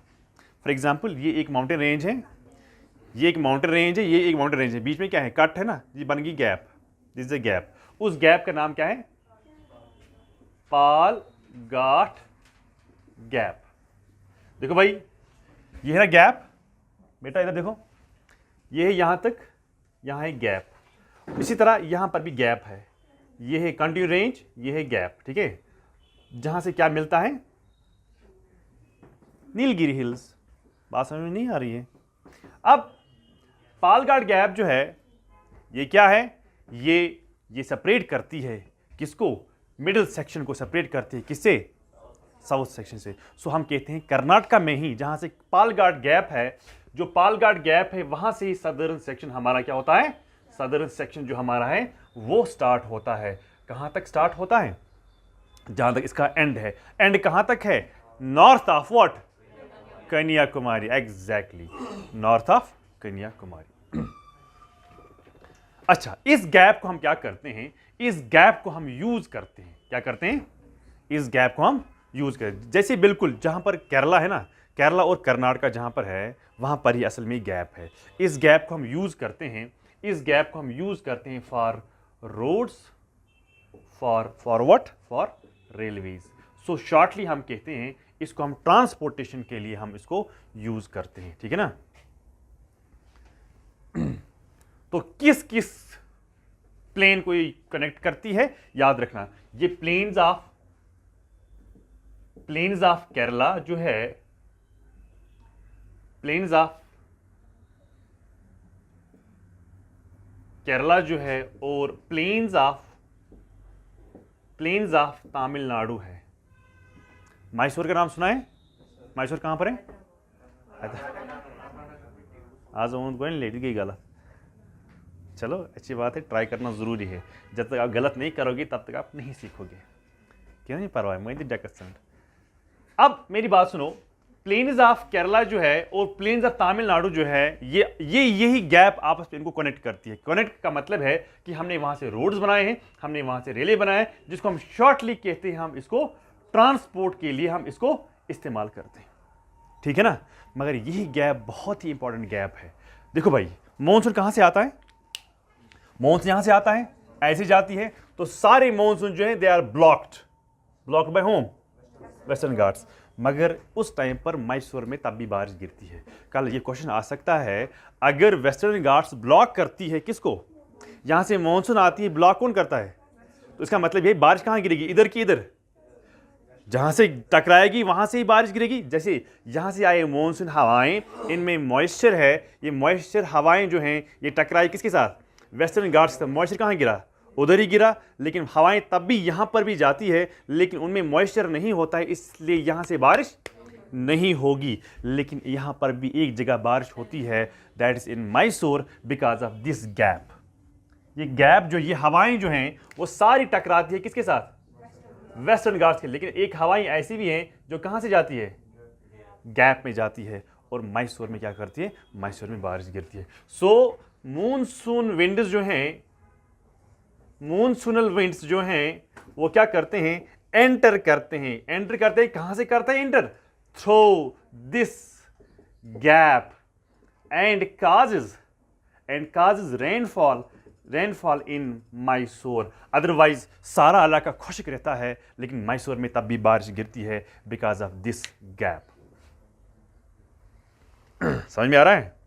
फॉर एग्जाम्पल ये एक माउंटेन रेंज है, ये एक माउंटेन रेंज है, ये एक माउंटेन रेंज है, बीच में क्या है? कट है ना, ये बन गई gap. This is a gap. उस गैप का नाम क्या है? पालघाट गैप। देखो भाई, ये है ना गैप, बेटा इधर देखो, ये है यहां तक, यहां है गैप। इसी तरह यहां पर भी गैप है, ये है कंटिन्यू रेंज, ये है गैप, ठीक है। जहां से क्या मिलता है? नीलगिरी हिल्स। बात समझ में नहीं आ रही है? अब पालघाट गैप जो है, ये क्या है? ये सेपरेट करती है किसको? मिडिल सेक्शन को सेपरेट करती है किससे? साउथ सेक्शन से। सो हम कहते हैं कर्नाटका में ही जहां से पालघाट गैप है, जो पालघाट गैप है वहां से ही सदर्न सेक्शन हमारा क्या होता है? सदर्न सेक्शन जो हमारा है वो स्टार्ट होता है। कहां तक स्टार्ट होता है? जहां तक इसका एंड है। एंड कहां तक है? North of what? Kanyakumari. Exactly, north of Kanyakumari. अच्छा, इस गैप को हम क्या करते हैं? इस गैप को हम यूज करते हैं। क्या करते हैं? इस गैप को हम यूज करते, जैसे बिल्कुल जहां पर केरला है ना, केरला और कर्नाटका जहां पर है वहां पर ही असल में गैप है। इस गैप को हम यूज करते हैं, इस गैप को हम यूज करते हैं for roads, for what? For railways. So shortly हम कहते हैं इसको हम ट्रांसपोर्टेशन के लिए हम इसको यूज करते हैं, ठीक है ना। तो किस किस प्लेन को ये कनेक्ट करती है? याद रखना, ये प्लेन्स ऑफ केरला जो है, प्लेन्स ऑफ केरला जो है और प्लेन्स ऑफ तमिलनाडु है। मैसूर का नाम सुना है? मैसूर कहां पर है? आज कोई लेट गई गलत। चलो अच्छी बात है, ट्राई करना जरूरी है। जब तक आप गलत नहीं करोगे तब तक आप नहीं सीखोगे। क्यों नहीं परवाह? मैं डेकस्टेंट। अब मेरी बात सुनो, प्लेन्स ऑफ केरला जो है और प्लेन्स ऑफ तमिलनाडु जो है, यही गैप आपस में इनको कनेक्ट करती है। कनेक्ट का मतलब है कि हमने वहां से रोड्स बनाए हैं, हमने वहां से रेलवे बनाए हैं, जिसको हम शॉर्टली कहते हैं, हम इसको ट्रांसपोर्ट के लिए हम इसको इस्तेमाल करते हैं, ठीक है ना। मगर यही गैप बहुत ही इंपॉर्टेंट गैप है। देखो भाई, मॉनसून कहां से आता है? मॉनसून यहां से आता है, ऐसे जाती है, तो सारे मॉनसून जो है they are blocked by home Western Ghats. मगर उस टाइम पर मैसूर में तब भी बारिश गिरती है। कल ये क्वेश्चन आ सकता है, अगर वेस्टर्न घाट्स ब्लॉक करती है किसको? यहां से मॉनसून आती है, ब्लॉक कौन करता है? तो इसका मतलब ये बारिश कहां गिरेगी? इधर की इधर, जहां से टकराएगी वहां से ही बारिश गिरेगी। जैसे यहां से आए मॉनसून हवाएं, इनमें मॉइस्चर है, ये मॉइस्चर हवाएं जो हैं ये टकराई किसके साथ? वेस्टर्न घाट्स से। मॉइस्चर कहां गिरा? उधर ही गिरा। लेकिन हवाएं तब भी यहां पर भी जाती है, लेकिन उनमें मॉइस्चर नहीं होता है, इसलिए यहां से बारिश नहीं होगी। लेकिन यहां पर भी एक जगह बारिश होती है, that is in Mysore, because of this gap. ये गैप जो, ये हवाएं जो हैं वो सारी टकराती है किसके साथ? वेस्टर्न घाट्स के। लेकिन एक हवाएं ऐसी भी हैं जो कहां से जाती है? गैप में जाती है, और मैसूर में क्या करती है? मैसूर में बारिश गिरती है। सो मूनसून विंड्स जो हैं, मूनसूनल विंड्स जो हैं वो क्या करते हैं? एंटर करते हैं। कहां से करते हैं enter? Through this gap and causes rainfall in Mysore. Otherwise सारा इलाका खुश्क रहता है, लेकिन मैसूर में तब भी बारिश गिरती है बिकॉज ऑफ दिस गैप। समझ में आ रहा है?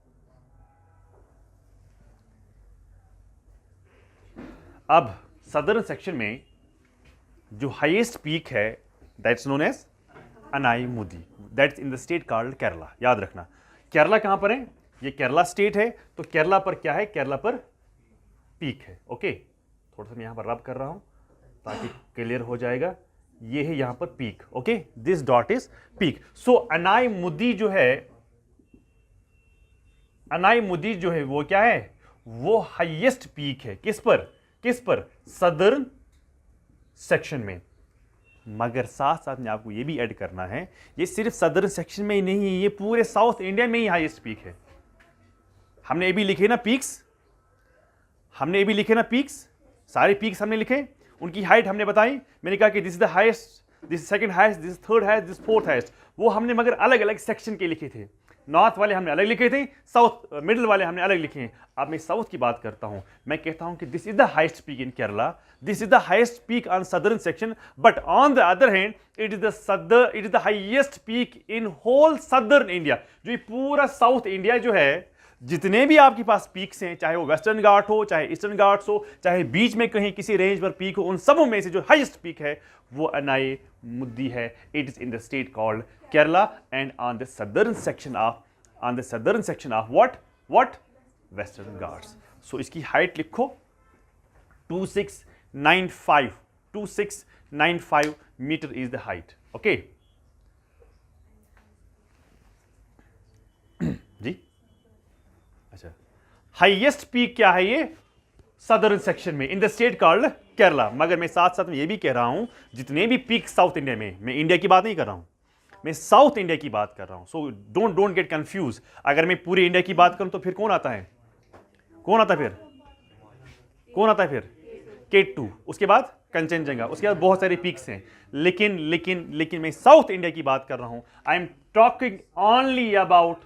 अब सदर्न सेक्शन में जो हाईएस्ट पीक है that's known as Anaimudi, that's in the state called Kerala. याद रखना, केरला कहां पर है? ये केरला स्टेट है, तो केरला पर क्या है? केरला पर पीक है। ओके, थोड़ा सा मैं यहां पर रब कर रहा हूं ताकि क्लियर हो जाएगा। ये है यहां पर peak. Okay, this dot is peak. So Anaimudi जो है वो क्या है? वो हाईएस्ट पीक है। किस पर? सदर्न सेक्शन में। मगर साथ साथ में आपको ये भी ऐड करना है, ये सिर्फ सदर्न सेक्शन में ही नहीं है, ये पूरे साउथ इंडिया में ही हाईएस्ट पीक है। हमने ये भी लिखे ना पीक्स, हमने ये भी लिखे ना पीक्स, सारे पीक्स हमने लिखे, उनकी हाइट हमने बताई, मैंने कहा कि this is the highest, this second highest, this third highest, this fourth highest, वो हमने मगर अलग अलग सेक्शन के लिखे थे। नॉर्थ वाले हमने अलग लिखे थे, साउथ मिडिल वाले हमने अलग लिखे हैं। अब मैं साउथ की बात करता हूं, मैं कहता हूं कि this is the highest peak in Kerala, this is the highest peak on southern section, but on the other hand it is the highest peak in whole southern India. जो ये पूरा साउथ इंडिया जो है, जितने भी आपके पास पीक्स हैं, चाहे वो वेस्टर्न घाट हो, चाहे ईस्टर्न घाट्स हो, चाहे बीच में कहीं किसी रेंज पर पीक हो, उन सबों में से जो हाईएस्ट पीक है वो अनाई मुद्दी है। It is in the state called Kerala and on the southern section of what western Ghats. So इसकी हाइट लिखो 2695 metre is the height. Okay जी, अच्छा हाईएस्ट पीक क्या है ये सदर्न सेक्शन में in the state called Kerala. मगर मैं साथ साथ में ये भी कह रहा हूं जितने भी पीक साउथ इंडिया में, मैं इंडिया की बात नहीं कर रहा हूं, मैं साउथ इंडिया की बात कर रहा हूं। So don't get confuse. अगर मैं पूरे इंडिया की बात करूं तो फिर कौन आता है फिर K2, उसके बाद कंचनजंगा, उसके बाद बहुत सारे पीक्स हैं। लेकिन मैं साउथ इंडिया की बात कर रहा हूं। I am talking only about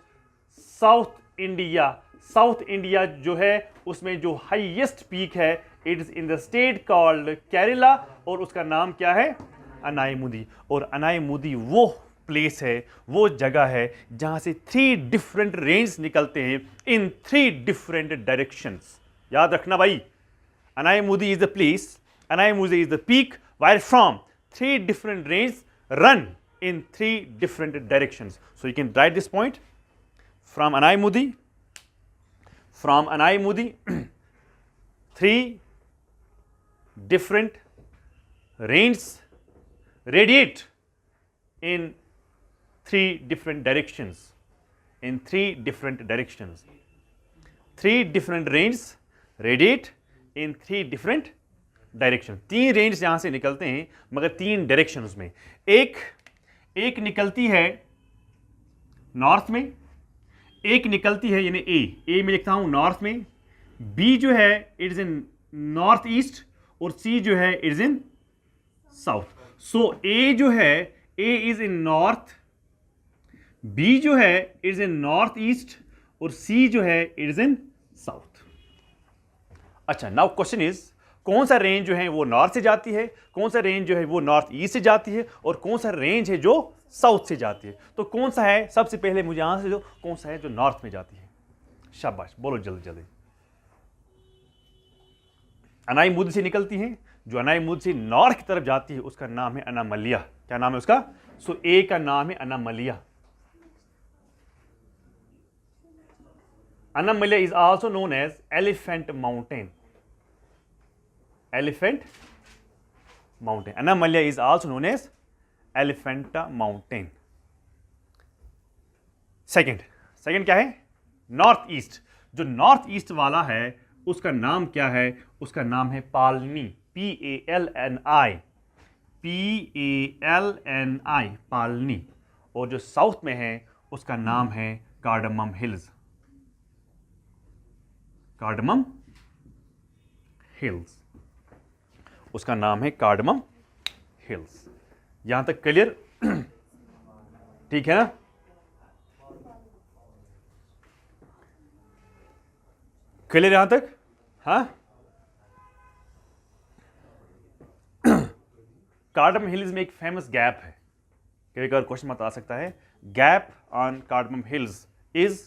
south India. South India जो है उसमें जो हाईएस्ट पीक है it is in the state called Kerala और उसका नाम क्या है अनाईमुदी। और अनाईमुदी वो प्लेस है, वो जगह है जहां से 3 डिफरेंट रेंज निकलते हैं इन 3 डिफरेंट डायरेक्शंस। याद रखना भाई, Anaimudi is the place, Anaimudi is the peak where from 3 different range run in 3 different directions. So you can write this point from Anaimudi 3 different ranges radiate in 3 different directions. 3 different ranges radiate in 3 different directions. 3 range यहां से निकलते हैं मगर 3 डायरेक्शंस में। एक निकलती है नॉर्थ में, एक निकलती है यानी ए में लिखता हूं नॉर्थ में, बी जो है it is in north east और सी जो है इट इज इन साउथ। सो ए जो है ए इज इन नॉर्थ, बी जो है it is in north east और सी जो है इट इज इन साउथ। अच्छा, नाउ क्वेश्चन इज कौन सा रेंज जो है वो नॉर्थ से जाती है, कौन सा रेंज जो है वो नॉर्थ ईस्ट से जाती है और कौन सा रेंज है जो साउथ से जाती है। तो कौन सा है सबसे पहले मुझे यहां से जो कौन सा है जो नॉर्थ में जाती है। शाबाश, बोलो जल्दी जल्दी। अनाईमुद से निकलती है, जो अनाईमुद से नॉर्थ की तरफ जाती है उसका नाम है अनामलिया। क्या नाम है उसका? सो ए का नाम है Anamalai. Anamalai is also known as elephant mountain. Elephant mountain, Anamalai is also known as elephanta mountain. Second क्या है? North east. जो नॉर्थ ईस्ट वाला है उसका नाम क्या है? उसका नाम है पालनी, PALNI, पालनी। और जो साउथ में है उसका नाम है कार्डमम हिल्स। कार्डमम हिल्स, उसका नाम है कार्डमम हिल्स। यहां तक क्लियर? ठीक है ना? क्लियर यहां तक? हाँ, कार्डमम हिल्स में एक फेमस गैप है, कभी कभी क्वेश्चन मत आ सकता है। Gap on cardamom hills is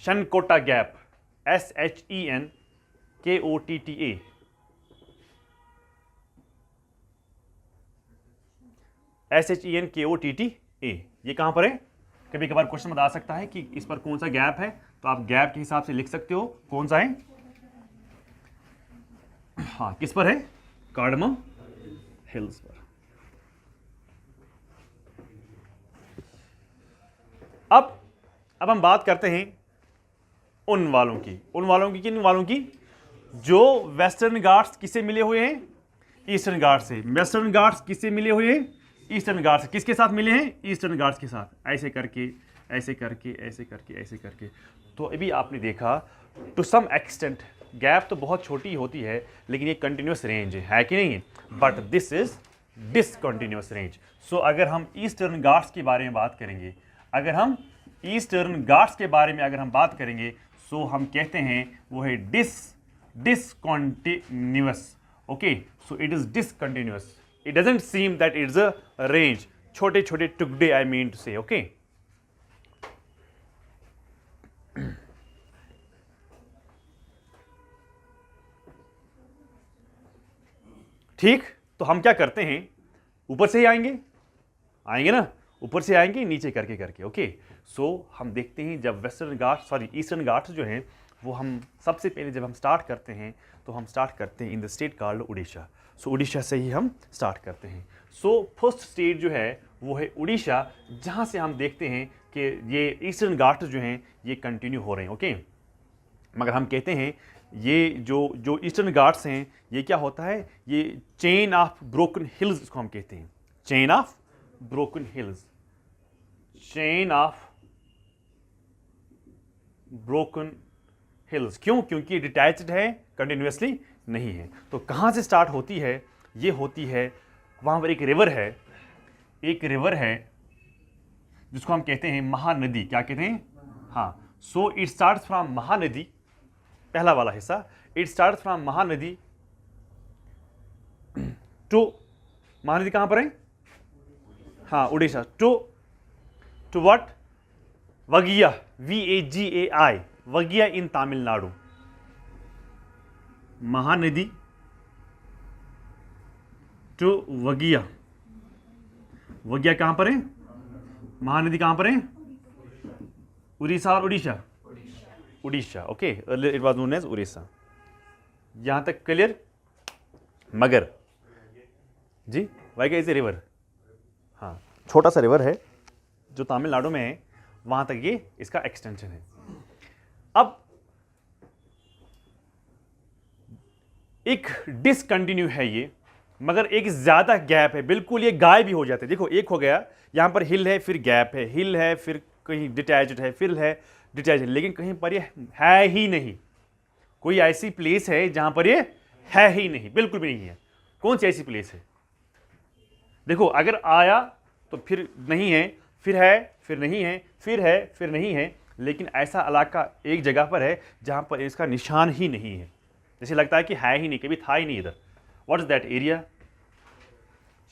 Shenkotta gap, SHENKOTTA। SHENKOTTA, ये कहां पर है? कभी कभार क्वेश्चन में आ सकता है कि इस पर कौन सा गैप है, तो आप गैप के हिसाब से लिख सकते हो कौन सा है। हाँ, किस पर है? कार्डमम हिल्स पर। अब हम बात करते हैं उन वालों की किन वालों की जो वेस्टर्न घाट्स किससे मिले हुए हैं? ईस्टर्न घाट से। वेस्टर्न घाट्स किससे मिले हुए हैं? ईस्टर्न घाट से। किसके साथ मिले हैं? ईस्टर्न घाट्स के साथ। ऐसे करके ऐसे करके ऐसे करके ऐसे करके। तो अभी आपने देखा टू सम एक्सटेंट गैप तो बहुत छोटी होती है, लेकिन ये कंटिन्यूस रेंज है कि नहीं है? But this is discontinuous range. So अगर हम ईस्टर्न घाट्स के बारे में बात करेंगे, अगर हम ईस्टर्न घाट्स के बारे में अगर हम बात करेंगे, सो हम कहते हैं वो है discontinuous. Okay, so it is discontinuous, it doesn't seem that it's a range, छोटे छोटे टुकड़े, आई मीन टू से। ओके, ठीक, तो हम क्या करते हैं, ऊपर से ही आएंगे ना, ऊपर से आएंगे नीचे करके करके। ओके, सो हम देखते हैं जब western Ghats, sorry eastern Ghats जो हैं वो हम सबसे पहले जब हम स्टार्ट करते हैं तो हम स्टार्ट करते हैं in the state called Orissa. So Orissa से ही हम स्टार्ट करते हैं। सो फर्स्ट स्टेट जो है वो है उड़ीसा, जहाँ से हम देखते हैं कि ये ईस्टर्न घाट्स जो हैं ये कंटिन्यू हो रहे हैं। ओके, मगर हम कहते हैं ये जो ईस्टर्न घाट्स हैं ये क्या होता है, ये चेन ऑफ ब्रोकन हिल्स इसको हम कहते हैं, chain of broken hills, chain of broken hills. क्यों? क्योंकि डिटैच्ड है, कंटिन्यूसली नहीं है। तो कहाँ से स्टार्ट होती है? ये होती है वहाँ पर एक रिवर है, एक रिवर है जिसको हम कहते हैं महानदी। क्या कहते हैं? हाँ, so it starts from Mahanadi, पहला वाला हिस्सा, it starts from Mahanadi to, Mahanadi कहाँ पर है? हाँ, Orissa, to what? Vaigai, VAGAI, Vaigai in Tamil Nadu. Mahanadi to Vaigai, Vaigai कहां पर है? महानदी कहां पर है? उड़ीसा और Orissa, Orissa. Okay, it was known as Orissa. यहां तक क्लियर? मगर जी, वगिया इज ए रिवर, हाँ, छोटा सा रिवर है जो तमिलनाडु में है, वहां तक ये इसका एक्सटेंशन है। अब एक डिसकंटिन्यू है ये, मगर एक ज्यादा गैप है, बिल्कुल ये गायब भी हो जाते हैं। देखो, एक हो गया यहां पर हिल है, फिर गैप है, हिल है, फिर कहीं डिटैच्ड है, फिर है डिटैच्ड है, लेकिन कहीं पर ये है ही नहीं। कोई ऐसी प्लेस है जहां पर ये है ही नहीं, बिल्कुल भी नहीं है। कौन सी ऐसी प्लेस है? देखो, अगर आया तो फिर नहीं है, फिर है, फिर नहीं है, फिर है, फिर नहीं है, लेकिन ऐसा इलाका एक जगह पर है जहां पर इसका निशान ही नहीं है, जैसे लगता है कि है ही नहीं, कभी था ही नहीं इधर। What is that area?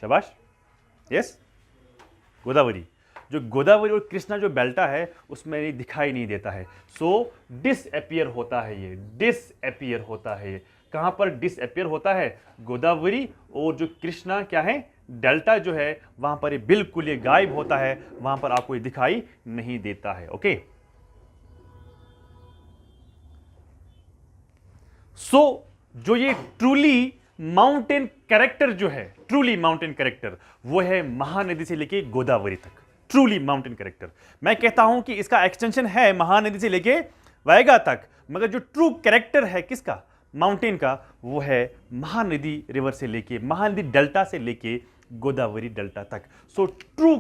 शाबाश, यस, गोदावरी। जो गोदावरी और कृष्णा जो बेल्टा है उसमें दिखाई नहीं देता है, सो डिसअपियर होता है, ये डिसअपियर होता है। ये कहां पर डिसअपियर होता है? गोदावरी और जो कृष्णा क्या है, डेल्टा जो है, वहां पर ये बिल्कुल ये गायब होता है, वहां पर आपको ये दिखाई नहीं देता है। ओके, सो जो ये ट्रूली माउंटेन कैरेक्टर जो है, ट्रूली माउंटेन कैरेक्टर, वो है महानदी से लेके गोदावरी तक, ट्रूली माउंटेन कैरेक्टर। मैं कहता हूं कि इसका एक्सटेंशन है महानदी से लेके वायगा तक, मगर जो ट्रू कैरेक्टर है किसका? माउंटेन का, वो है महानदी रिवर से लेके, महानदी डेल्टा से लेके गोदावरी डेल्टा तक। So true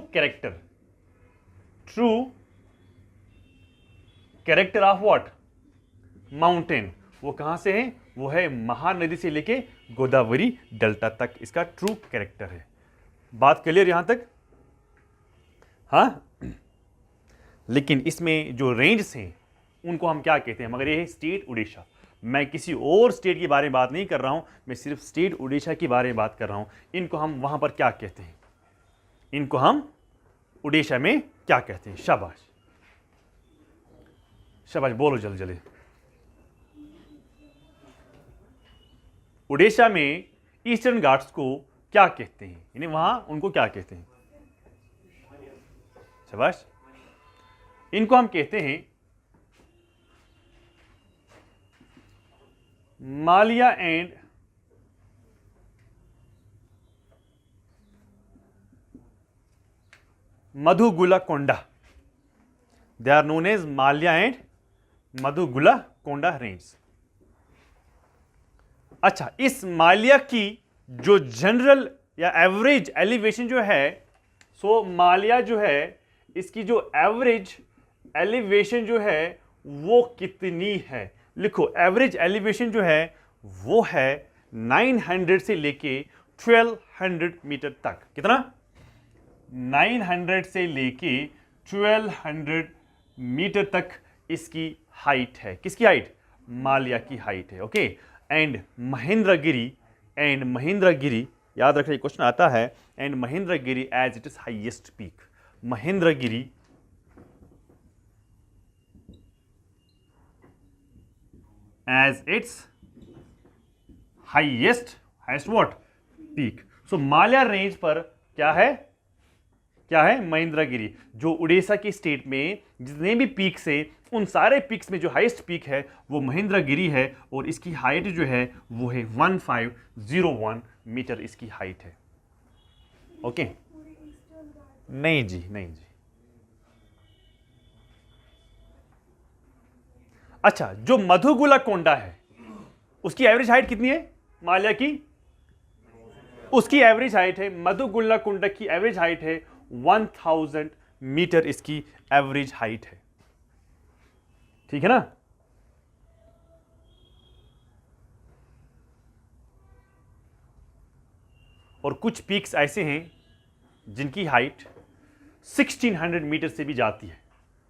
character of what? Mountain, वो कहां से है? वो है महानदी से लेके गोदावरी डेल्टा तक, इसका ट्रू कैरेक्टर है। बात क्लियर यहां तक? हाँ, लेकिन इसमें जो रेंज हैं उनको हम क्या कहते हैं? मगर ये है स्टेट उड़ीसा। मैं किसी और स्टेट के बारे में बात नहीं कर रहा हूं, मैं सिर्फ स्टेट उड़ीसा के बारे में बात कर रहा हूं। इनको हम वहां पर क्या कहते हैं? इनको हम उड़ीसा में क्या कहते हैं? शाबाश, शाबाश, बोलो जल्दी जल्दी। उड़ीसा में ईस्टर्न घाट्स को क्या कहते हैं? यानी वहां उनको क्या कहते हैं? शाबाश, इनको हम कहते हैं Maliya and Madhugula Konda. They are known as Maliya and Madhugula Konda range. अच्छा, इस मालिया की जो जनरल या एवरेज एलिवेशन जो है, सो मालिया जो है इसकी जो एवरेज एलिवेशन जो है वो कितनी है? लिखो एवरेज एलिवेशन जो है वो है 900 से लेके 1200 मीटर तक। कितना? 900 से लेके 1200 मीटर तक इसकी हाइट है। किसकी हाइट? माल्या की हाइट है। ओके, एंड महेंद्रगिरी याद रखिए, क्वेश्चन आता है, and Mahendragiri as it is highest peak. Mahendragiri as it's highest what? Peak. So Maliya range पर क्या है महेंद्रगिरी, जो उड़ीसा की स्टेट में जितने भी पीक्स है उन सारे पीक्स में जो हाईएस्ट पीक है वो महेंद्रगिरी है, और इसकी हाइट जो है वो है 1501 मीटर इसकी हाइट है। ओके, नहीं जी। अच्छा, जो मधुगुला कोंडा है उसकी एवरेज हाइट कितनी है? माल्या की उसकी एवरेज हाइट है, मधुगुला कोंडा की एवरेज हाइट है 1000 मीटर इसकी एवरेज हाइट है। ठीक है ना? और कुछ पीक्स ऐसे हैं जिनकी हाइट 1600 मीटर से भी जाती है।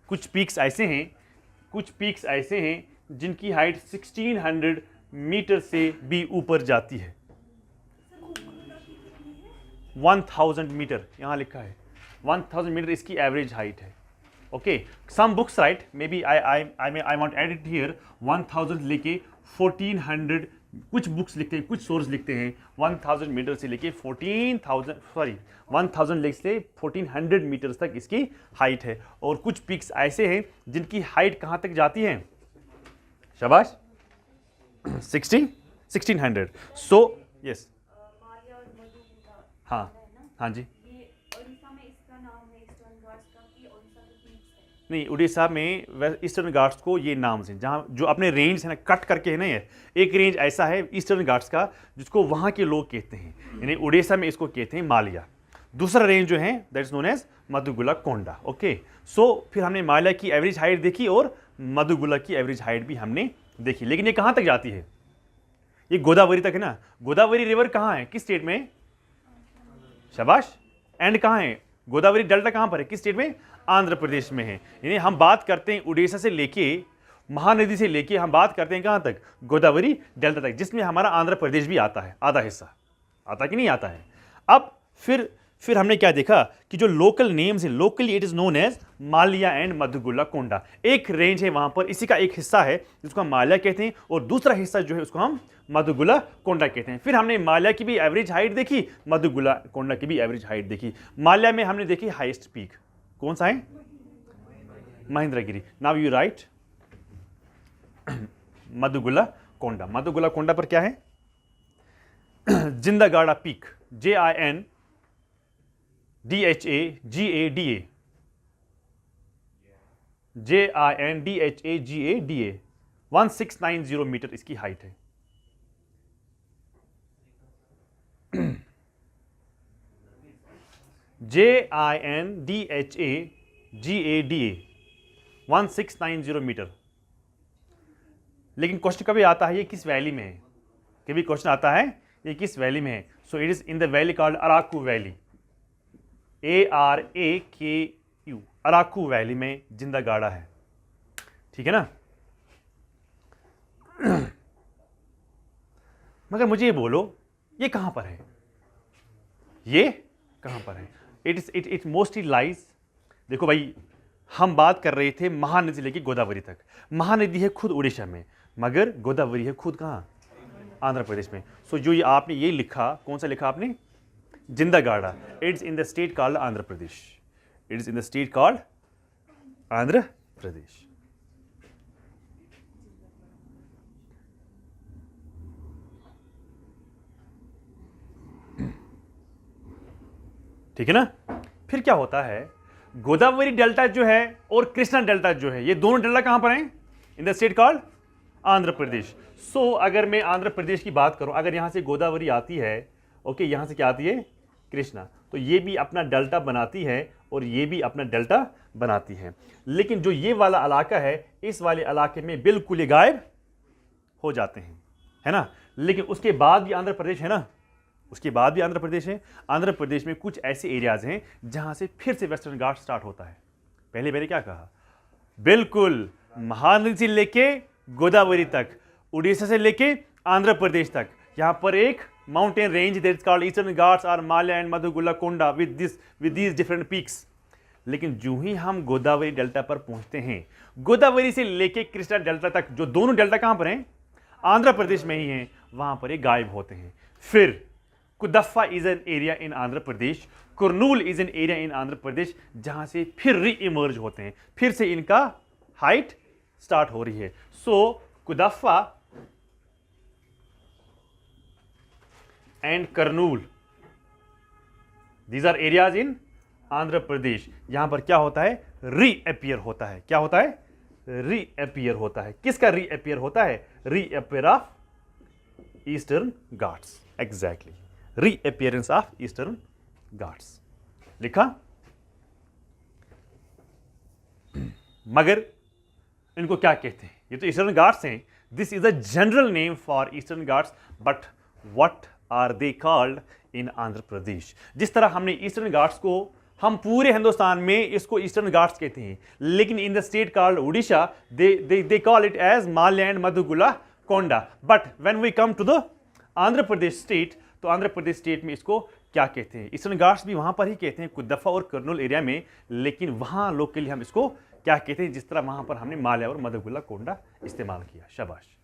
कुछ पीक्स ऐसे हैं जिनकी हाइट 1600 मीटर से भी ऊपर जाती है। 1000 मीटर यहां लिखा है, 1000 मीटर इसकी एवरेज हाइट है। Okay, some books write, may be I want add it here 1000 लेके 1400, कुछ बुक्स लिखते हैं, कुछ सोर्स लिखते हैं 1000 मीटर से लेके 1000 लेके से 1400 मीटर तक इसकी हाइट है। और कुछ पिक्स ऐसे हैं जिनकी हाइट कहां तक जाती है? शाबाश, 1600। सो यस, हाँ जी। नहीं, उड़ीसा में ईस्टर्न घाट्स को ये नाम से, जहाँ जो अपने रेंज है ना कट करके है ना, ये एक रेंज ऐसा है ईस्टर्न घाट्स का जिसको वहाँ के लोग कहते हैं, यानी उड़ीसा में इसको कहते हैं माल्या। दूसरा रेंज जो है that is known as Madhugula Konda. Okay, so फिर हमने माल्या की एवरेज हाइट देखी और मधुगुला की एवरेज हाइट भी हमने देखी, लेकिन ये कहाँ तक जाती है? ये गोदावरी तक है ना। गोदावरी रिवर कहाँ है, किस स्टेट में? शाबाश, एंड कहाँ है? गोदावरी डेल्टा कहाँ पर है, किस स्टेट में? आंध्र प्रदेश में है। यानी हम बात करते हैं उड़ीसा से लेके, महानदी से लेके हम बात करते हैं कहाँ तक? गोदावरी डेल्टा तक, जिसमें हमारा आंध्र प्रदेश भी आता है, आधा हिस्सा आता कि नहीं आता है। अब फिर हमने क्या देखा कि जो लोकल नेम्स है, locally it is known as Maliya and Madhugula Konda. एक रेंज है वहां पर, इसी का एक हिस्सा है जिसको हम माल्या कहते हैं, और दूसरा हिस्सा जो है उसको हम मधुगुला कोंडा कहते हैं। फिर हमने माल्या की भी एवरेज हाइट देखी, मधुगुला कोंडा की भी एवरेज हाइट देखी। माल्या में हमने देखी हाईएस्ट पीक, कौन सा है? Mahendragiri. Now you write Madugula Konda. Madugula Konda पर क्या है? जिंदागाड़ा पीक, JINDHAGADA 1690 मीटर इसकी हाइट है। JINDHAGADA 1690 meter. लेकिन क्वेश्चन कभी आता है ये किस वैली में है? कभी क्वेश्चन आता है ये किस वैली में है? So it is in the valley called Araku valley, ARAKU, Araku valley में जिंदागाड़ा है। ठीक है ना? मगर मुझे ये बोलो, ये कहां पर है? ये कहां पर है? इट मोस्टली लाइज, देखो भाई, हम बात कर रहे थे महानदी से लेकर गोदावरी तक। महानदी है खुद उड़ीसा में, मगर गोदावरी है खुद कहाँ? आंध्र प्रदेश में। सो जो ये आपने ये लिखा, कौन सा लिखा आपने? Jindhagada. It's in the state called Andhra Pradesh. It is in the state called Andhra Pradesh. ठीक है ना? फिर क्या होता है, गोदावरी डेल्टा जो है और कृष्णा डेल्टा जो है, ये दोनों डेल्टा कहां पर हैं? In the state called Andhra Pradesh. So अगर मैं आंध्र प्रदेश की बात करूं, अगर यहां से गोदावरी आती है, ओके, यहां से क्या आती है? कृष्णा, तो ये भी अपना डेल्टा बनाती है और ये भी अपना डेल्टा बनाती है। लेकिन जो ये वाला इलाका है, इस वाले इलाके में बिल्कुल ये गायब हो जाते हैं, है ना। लेकिन उसके बाद भी आंध्र प्रदेश है ना, उसके बाद भी आंध्र प्रदेश है। आंध्र प्रदेश में कुछ ऐसे एरियाज हैं जहां से फिर से वेस्टर्न घाट स्टार्ट होता है। पहले मैंने क्या कहा, बिल्कुल महानदी से लेके गोदावरी तक, उड़ीसा से लेके आंध्र प्रदेश तक, यहां पर एक mountain range that is called eastern Ghats और Maliya and Madhugula Konda with these different peaks. लेकिन जो ही हम गोदावरी डेल्टा पर पहुंचते हैं, गोदावरी से लेके कृष्णा डेल्टा तक, जो दोनों डेल्टा कहां पर हैं, आंध्र प्रदेश में ही हैं, वहां पर ये गायब होते हैं। फिर Cuddapah is an area in Andhra Pradesh, Kurnool is an area in Andhra Pradesh, जहां से फिर री इमर्ज होते हैं, फिर से इनका हाइट स्टार्ट हो रही है। So Cuddapah and Kurnool, these are areas in Andhra Pradesh. यहां पर क्या होता है, रीअपियर होता है। क्या होता है, रीअपियर होता है। किसका रीअपियर होता है, reappear of eastern Ghats, exactly, reappearance of eastern Ghats. लिखा। मगर इनको क्या कहते हैं, ये तो ईस्टर्न घाट्स हैं, this is a general name for eastern Ghats, but what are they called in Andhra Pradesh. जिस तरह हमने ईस्टर्न घाट्स को, हम पूरे हिंदुस्तान में इसको ईस्टर्न घाट्स कहते हैं, लेकिन in the state called Orissa they call it as Maliya and Madhugula Konda. But when we come to the Andhra Pradesh state, तो आंध्र प्रदेश स्टेट में इसको क्या कहते हैं, ईस्टर्न घाट्स भी वहां पर ही कहते हैं, कुदफ्फा और कर्नूल एरिया में, लेकिन वहां लोकली हम इसको क्या कहते हैं, जिस तरह वहां पर हमने माल्या और मधुगुला कोंडा इस्तेमाल किया। शाबाश।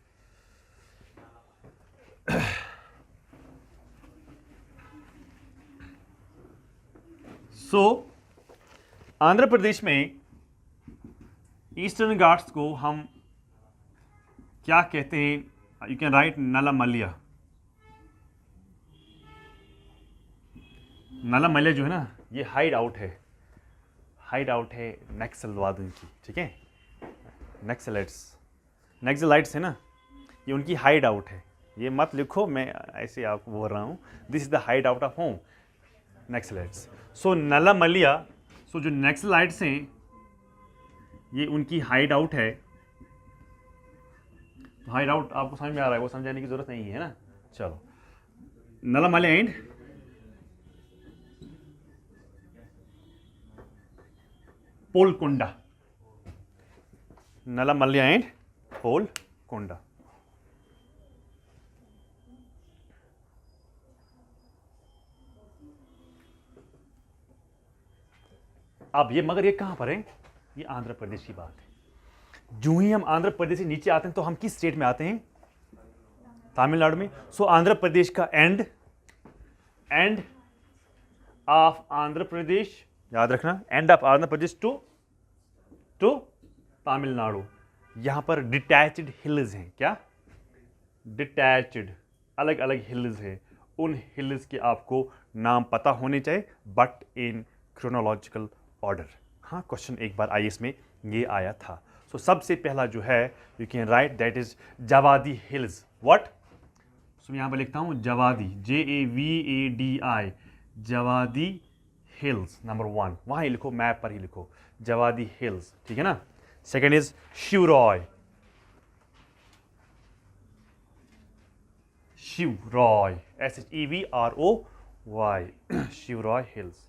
सो आंध्र प्रदेश में ईस्टर्न घाट्स को हम क्या कहते हैं, यू कैन राइट नलामल्या। नलामल्या जो है ना, ये हाइड आउट है, हाइड आउट है नक्सलवादियों की, ठीक है, नक्सलाइट्स है ना, ये उनकी हाइड आउट है। ये मत लिखो, मैं ऐसे आपको बोल रहा हूँ, this is the hide out of home Naxalites. So Nallamala, so जो नक्सलाइट्स हैं ये उनकी हाइड आउट है। तो हाइड आउट आपको समझ में आ रहा है, वो समझाने की जरूरत नहीं है ना। चलो, नलामल्या एंड पोलकोंडा, नलामल्या एंड पोलकोंडा। अब ये, मगर ये कहां पर है, ये आंध्र प्रदेश की बात है। जो ही हम आंध्र प्रदेश से नीचे आते हैं तो हम किस स्टेट में आते हैं, तमिलनाडु में। सो आंध्र प्रदेश का एंड ऑफ आंध्र प्रदेश, याद रखना, end of Andhra Pradesh to Tamil Nadu. यहां पर डिटैच्ड हिल्स हैं। क्या, डिटैच्ड, अलग अलग हिल्स हैं। उन हिल्स के आपको नाम पता होने चाहिए, बट इन क्रोनोलॉजिकल ऑर्डर। हाँ, क्वेश्चन एक बार आईएएस में ये आया था। सो सबसे पहला जो है, you can write that is Javadi hills. What, so यहां पर लिखता हूं Javadi, JAVADI, Javadi hills number 1, वहां ही लिखो, मैप पर ही लिखो, जवादी हिल्स, ठीक है ना। Second is Shevaroy, Shevaroy, SHEVROY, Shevaroy hills.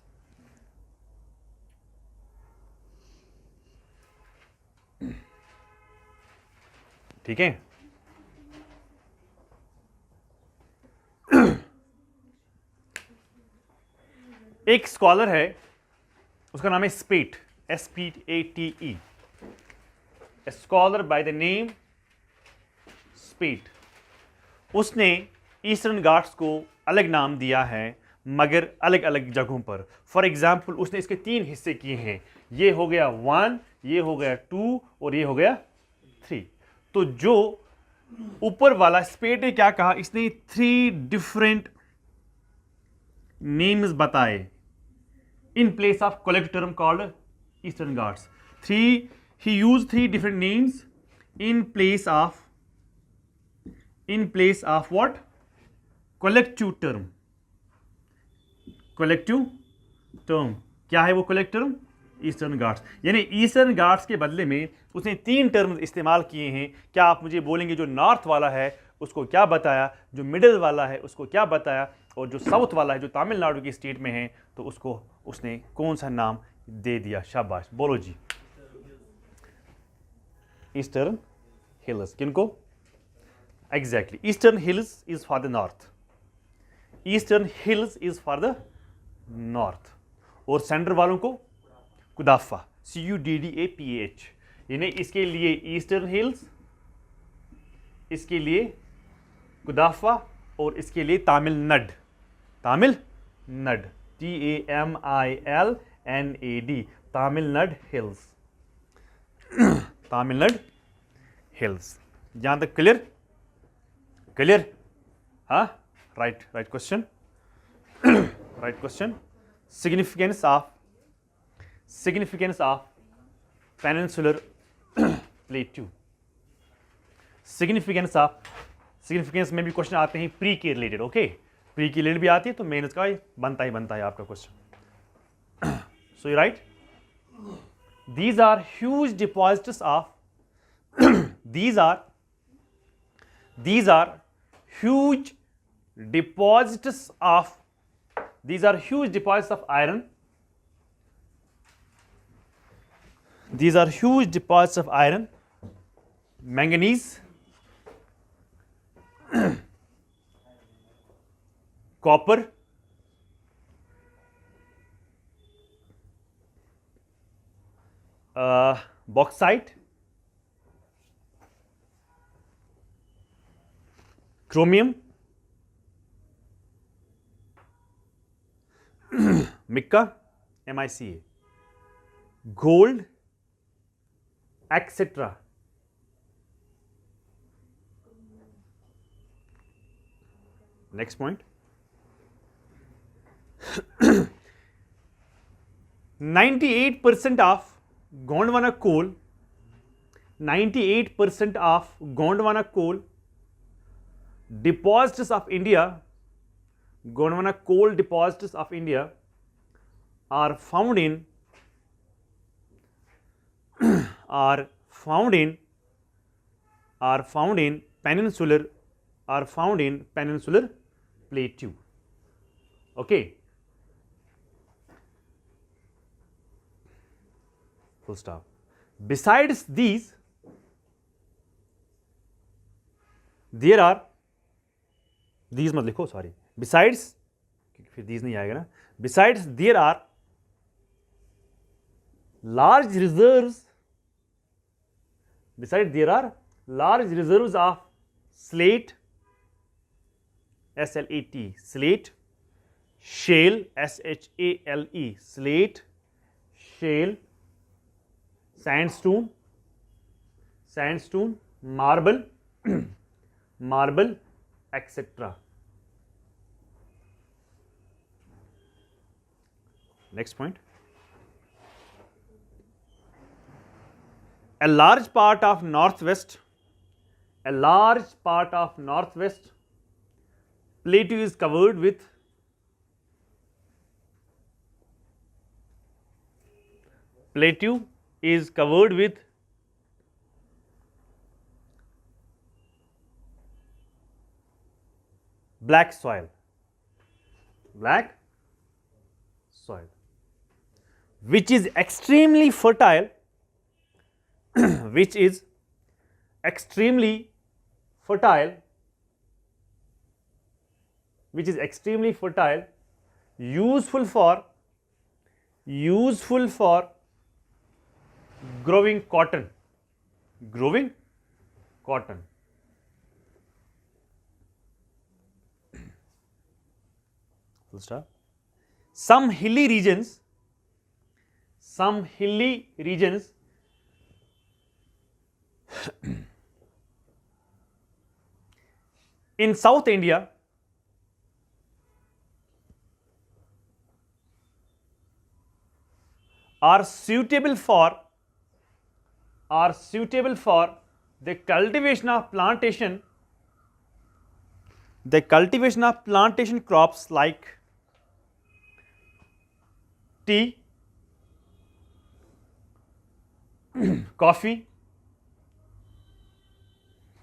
ठीक है। एक स्कॉलर है, उसका नाम है Spate, SPATE, a scholar by the name Spate. उसने ईस्टर्न घाट्स को अलग नाम दिया है, मगर अलग अलग जगहों पर। फॉर एग्जाम्पल, उसने इसके 3 हिस्से किए हैं, ये हो गया 1, ये हो गया 2 और ये हो गया 3। तो जो ऊपर वाला स्पेट ने क्या कहा, इसने 3 डिफरेंट नेम्स बताए in place of collective term called eastern Ghats. he used 3 different names in place of what, collective term। क्या है वो collective term? ईस्टर्न घाट्स, यानी ईस्टर्न घाट्स के बदले में उसने 3 टर्म इस्तेमाल किए हैं। क्या आप मुझे बोलेंगे जो नॉर्थ वाला है उसको क्या बताया, जो मिडिल वाला है उसको क्या बताया, और जो साउथ वाला है जो तमिलनाडु की स्टेट में है तो उसको उसने कौन सा नाम दे दिया? शाबाश, बोलो जी। ईस्टर्न हिल्स, किनको? Exactly, eastern hills is for the north, eastern hills is for the north. और सेंटर वालों को कुदाफा, CUDDAPH, यानी इसके लिए ईस्टर्न हिल्स, इसके लिए कुदाफा, और इसके लिए Tamilnad, Tamilnad, TAMILNAD, Tamilnad hills, Tamilnad hills. यहां तक क्लियर? क्लियर? हाँ, write question, write question. Significance of peninsular plateau, significance में भी क्वेश्चन आते हैं प्री के रिलेटेड। ओके, प्री के रिलेटेड भी आती है तो मेन इसका बनता है आपका question. So you write, these are huge deposits of these are huge deposits of iron, these are huge deposits of iron, manganese, copper, bauxite, chromium, mica, MICA, gold, etc. Next point. 98% of Gondwana coal, 98% of Gondwana coal deposits of India, Gondwana coal deposits of India are found in peninsular plateau. Okay, full stop. Besides these, there are, these मत लिखो, सॉरी, besides, फिर these नहीं आएगा ना, besides there are large reserves, of slate, SLAT, slate, shale, SHALE, slate, shale, sandstone, marble, etc. Next point. A large part of northwest plateau is covered with black soil, which is extremely fertile, useful for growing cotton. Full stop. Some hilly regions in South India are suitable for the cultivation of plantation crops like tea, coffee,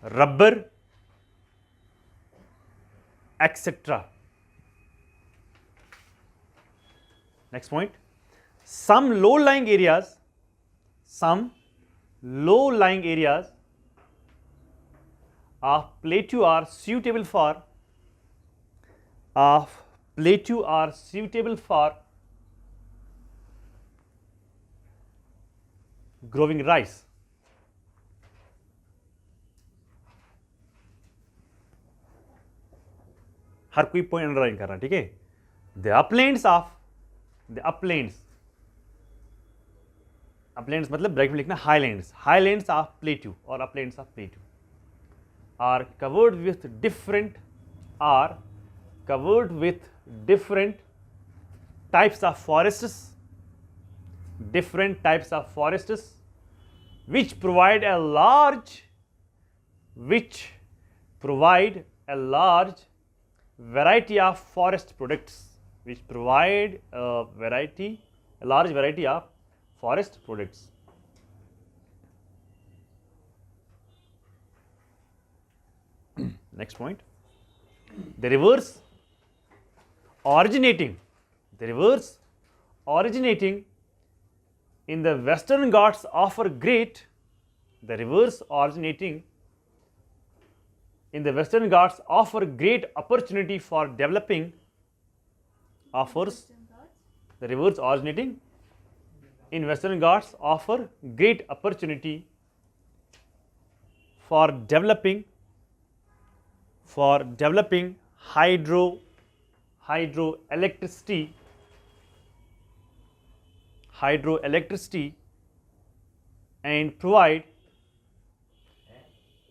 rubber, etc. Next point, some low-lying areas of plateau are suitable for growing rice. हर कोई पॉइंट अंडरलाइन कर रहा है, ठीक है। द अपलैंड्स मतलब ब्रैकेट में लिखना हाईलैंड्स ऑफ प्लेट्यू और Uplands of plateau are covered with different types of forests, which provide a large variety of forest products, Next point, the rivers originating in the Western Ghats offer great opportunity for developing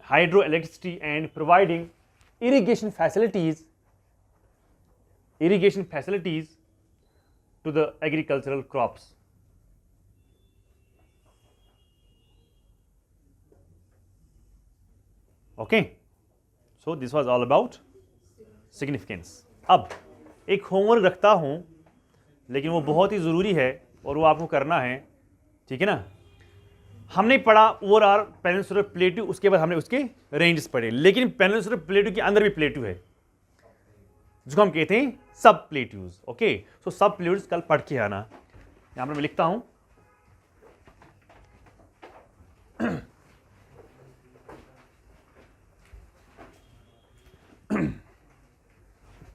hydroelectricity and providing irrigation facilities to the agricultural crops. Okay, so this was all about significance. अब एक होमवर्क रखता हूं, लेकिन वो बहुत ही ज़रूरी है और वो आपको करना है, ठीक है ना। हमने पढ़ा ओवरऑल पेनिनसुलर प्लेट्यू, उसके बाद हमने उसके रेंजेस पढ़े, लेकिन पेनिनसुलर प्लेट्यू के अंदर भी प्लेट्यू है जिसको हम कहते हैं सब प्लेट्यूज। ओके, सो सब प्लेट्यूज कल पढ़ के आना। यहां पर मैं लिखता हूं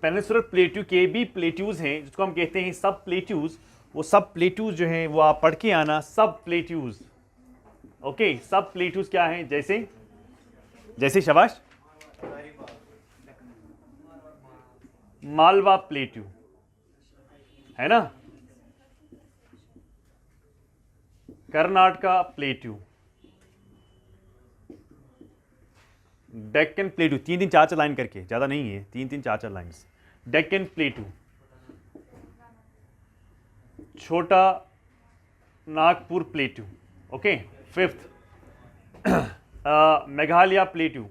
पेनिनसुलर प्लेट्यू के भी प्लेट्यूज हैं जिसको हम कहते हैं सब प्लेट्यूज। वो सब प्लेट्यूज जो हैं वो आप पढ़ के आना, सब प्लेट्यूज। ओके, सब प्लेट्यूज क्या हैं? जैसे शाबाश, मालवा प्लेट्यू है ना, Karnataka plateau, Deccan plateau, 3-3 4-4 line करके, ज्यादा नहीं है, 3-3 4-4 lines. Deccan plateau, Chota Nagpur plateau. Okay, 5th Meghalaya plateau,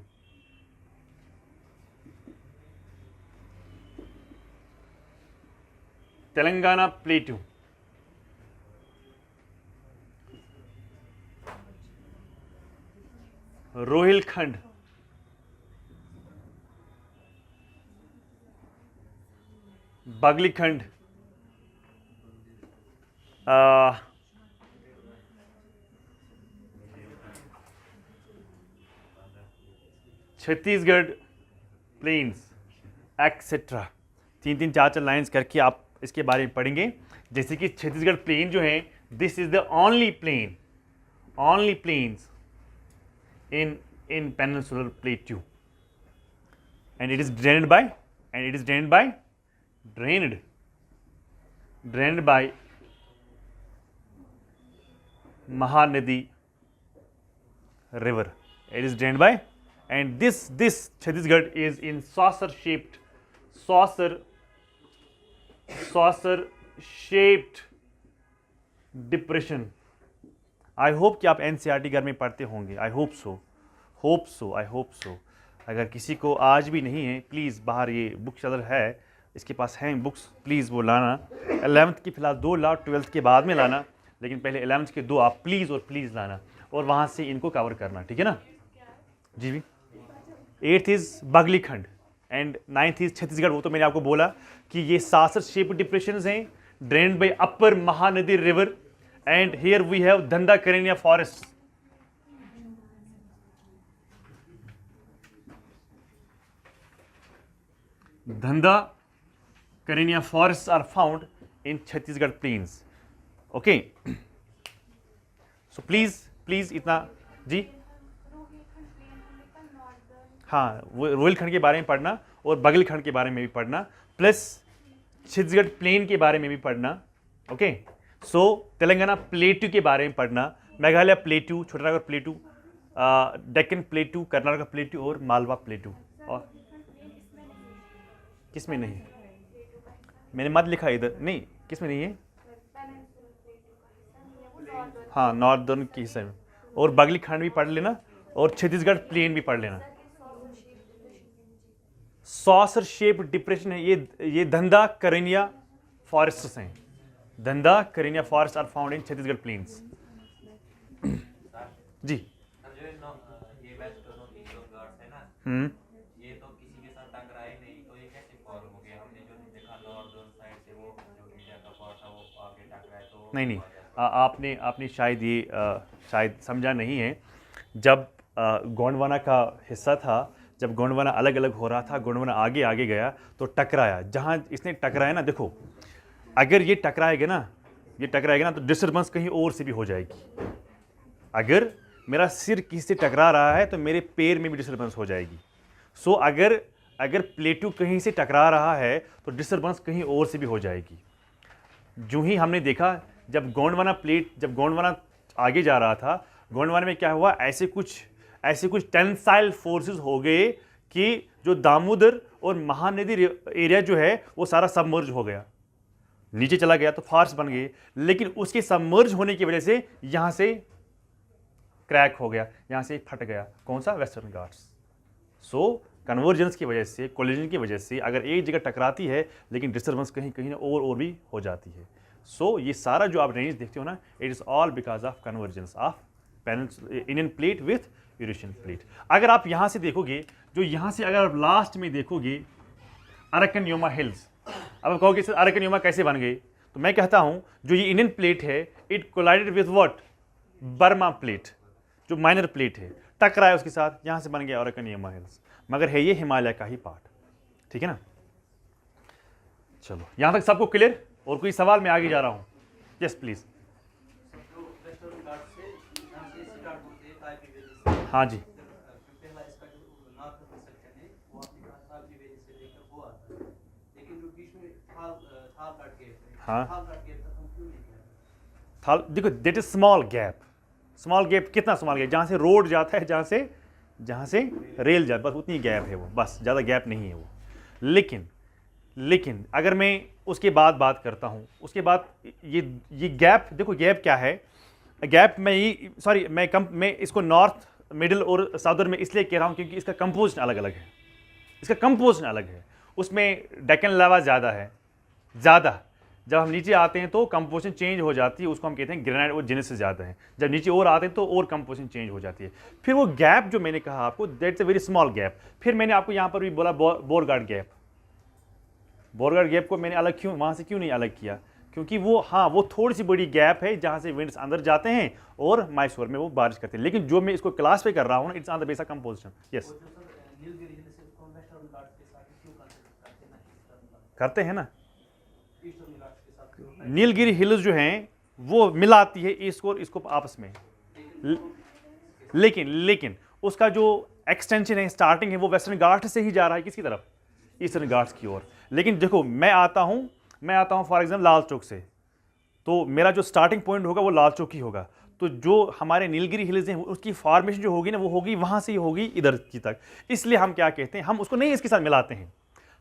Telangana plateau, Rohilkhand, Baghelkhand, Chhattisgarh plains etcetera. 3-3 4-4 lines करके आप इसके बारे में पढ़ेंगे। जैसे कि छत्तीसगढ़ प्लेन जो है, this is the only plains in peninsular plateau, and it is drained by Mahanadi river. It is drained by, and this Chhattisgarh is in saucer shaped depression. I hope कि आप NCERT घर में पढ़ते होंगे। I hope so. अगर किसी को आज भी नहीं है, प्लीज़ बाहर ये बुक शदर है, इसके पास हैं बुक्स, प्लीज़ वो लाना। 11th की फ़िलहाल 2 लाओ, 12th के बाद में लाना। लेकिन पहले 11th के 2 आप प्लीज़ और प्लीज़ लाना और वहाँ से इनको कवर करना, ठीक है ना जी भी। 8th is Baghelkhand and 9th is Chhattisgarh. वो तो मैंने आपको बोला कि ये सासर शेप डिप्रेशन हैं drained by upper Mahanadi river and here we have Dandakaranya forest. Dandakaranya forests are found in Chhattisgarh plains. Okay. So please इतना जी हाँ, वो रोहिलखंड के बारे में पढ़ना और बघेलखंड के बारे में भी पढ़ना, प्लस छत्तीसगढ़ प्लेन के बारे में भी पढ़ना। ओके। सो तेलंगाना प्लेट्यू के बारे में पढ़ना, Meghalaya plateau, Chotanagpur plateau, Deccan plateau, Karnataka plateau और मालवा प्लेट्यू। और किस में नहीं? मैंने मत लिखा इधर, नहीं किस में नहीं है? हाँ, नॉर्दर्न के हिस्से में। और बघेलखंड भी पढ़ लेना और छत्तीसगढ़ प्लेन भी पढ़ लेना। सॉसर शेप डिप्रेशन है, ये धंधा करेनिया फॉरेस्ट्स हैं। Dandakaranya forest are found in Chhattisgarh plains. जी ये तो किसी के साथ टकराए नहीं, तो ये कैसे फॉर्म हो गया? हमने जो देखा नॉर्दर्न साइड से वो जो इंडिया का पार्ट था वो आगे टकराए, तो नहीं आपने शायद ये शायद समझा नहीं है। जब गोंडवाना का हिस्सा था, जब गोंडवाना अलग अलग हो रहा था, गोंडवाना आगे आगे गया तो टकराया। जहाँ इसने टकराया ना, देखो अगर ये टकराएगा ना तो डिस्टर्बेंस कहीं और से भी हो जाएगी। अगर मेरा सिर किसी से टकरा रहा है तो मेरे पैर में भी डिस्टर्बेंस हो जाएगी। सो अगर प्लेटू कहीं से टकरा रहा है तो डिस्टर्बेंस कहीं और से भी हो जाएगी। जो ही हमने देखा जब गोंडवाना आगे जा रहा था, गोंडवाना में क्या हुआ, ऐसे कुछ टेंसाइल फोर्सेस हो गए कि जो दामोदर और महानदी एरिया जो है वो सारा सबमर्ज हो गया, नीचे चला गया, तो फार्स बन गए। लेकिन उसके सबमर्ज होने की वजह से यहाँ से क्रैक हो गया, यहाँ से फट गया। कौन सा? वेस्टर्न घाट्स। सो कन्वर्जेंस की वजह से, कोलिजन की वजह से अगर एक जगह टकराती है लेकिन डिस्टर्बेंस कहीं ना और भी हो जाती है। सो ये सारा जो आप रेंज देखते हो ना, it is all because of convergence of Indian plate with Eurasian plate. अगर आप यहाँ से देखोगे, जो यहाँ से अगर आप लास्ट में देखोगे अराकनयमा हिल्स, अब आप कहोगे सर अराकनयमा कैसे बन गए? तो मैं कहता हूँ जो ये इंडियन प्लेट है, it collided with what? Burma plate, जो माइनर प्लेट है, टकराया उसके साथ, यहाँ से बन गया अराकनयमा हिल्स। मगर है ये हिमालय का ही पार्ट, ठीक है ना। चलो यहाँ तक सबको क्लियर? और कोई सवाल? मैं आगे जा रहा हूँ। Yes please. हाँ जी, हाँ थाल, देखो that is small gap. Small gap कितना स्मॉल गैप? जहाँ से रोड जाता है, जहाँ से रेल जाता है, बस उतनी गैप है वो, बस ज़्यादा गैप नहीं है वो। लेकिन अगर मैं उसके बाद बात करता हूँ, उसके बाद ये गैप, देखो गैप क्या है। गैप मैं इसको नॉर्थ, मिडिल और साउदर्न में इसलिए कह रहा हूँ क्योंकि इसका कंपोजिशन अलग अलग है। उसमें डेक्कन लावा ज़्यादा है, जब हम नीचे आते हैं तो कंपोजिशन चेंज हो जाती है, उसको हम कहते हैं ग्रेनाइट और जेनेसिस ज़्यादा है। जब नीचे और आते हैं तो और कंपोजिशन चेंज हो जाती है। फिर वो गैप जो मैंने कहा आपको, that's a very small gap. फिर मैंने आपको यहाँ पर भी बोला बोरगाड गैप को मैंने अलग वहाँ से क्यों नहीं अलग किया? क्योंकि वो थोड़ी सी बड़ी गैप है जहाँ से विंड्स अंदर जाते हैं और मैसूर में वो बारिश करते हैं। लेकिन जो मैं इसको क्लास पे कर रहा हूँ, it's on the base of composition. Yes, करते हैं ना। नीलगिरी हिल्स जो हैं वो मिलाती है ईस्ट और इसको आपस में, लेकिन उसका जो एक्सटेंशन है, स्टार्टिंग है, वो वेस्टर्न घाट से ही जा रहा है। किसकी तरफ? ईस्टर्न घाट्स की ओर। लेकिन देखो मैं आता हूँ फॉर एग्जाम्पल लाल चौक से, तो मेरा जो स्टार्टिंग पॉइंट होगा वो लाल चौक ही होगा। तो जो हमारे नीलगिरी हिल्स हैं उसकी फॉर्मेशन जो होगी ना, वो होगी वहाँ से ही होगी इधर की तक। इसलिए हम क्या कहते हैं, हम उसको नहीं इसके साथ मिलाते हैं,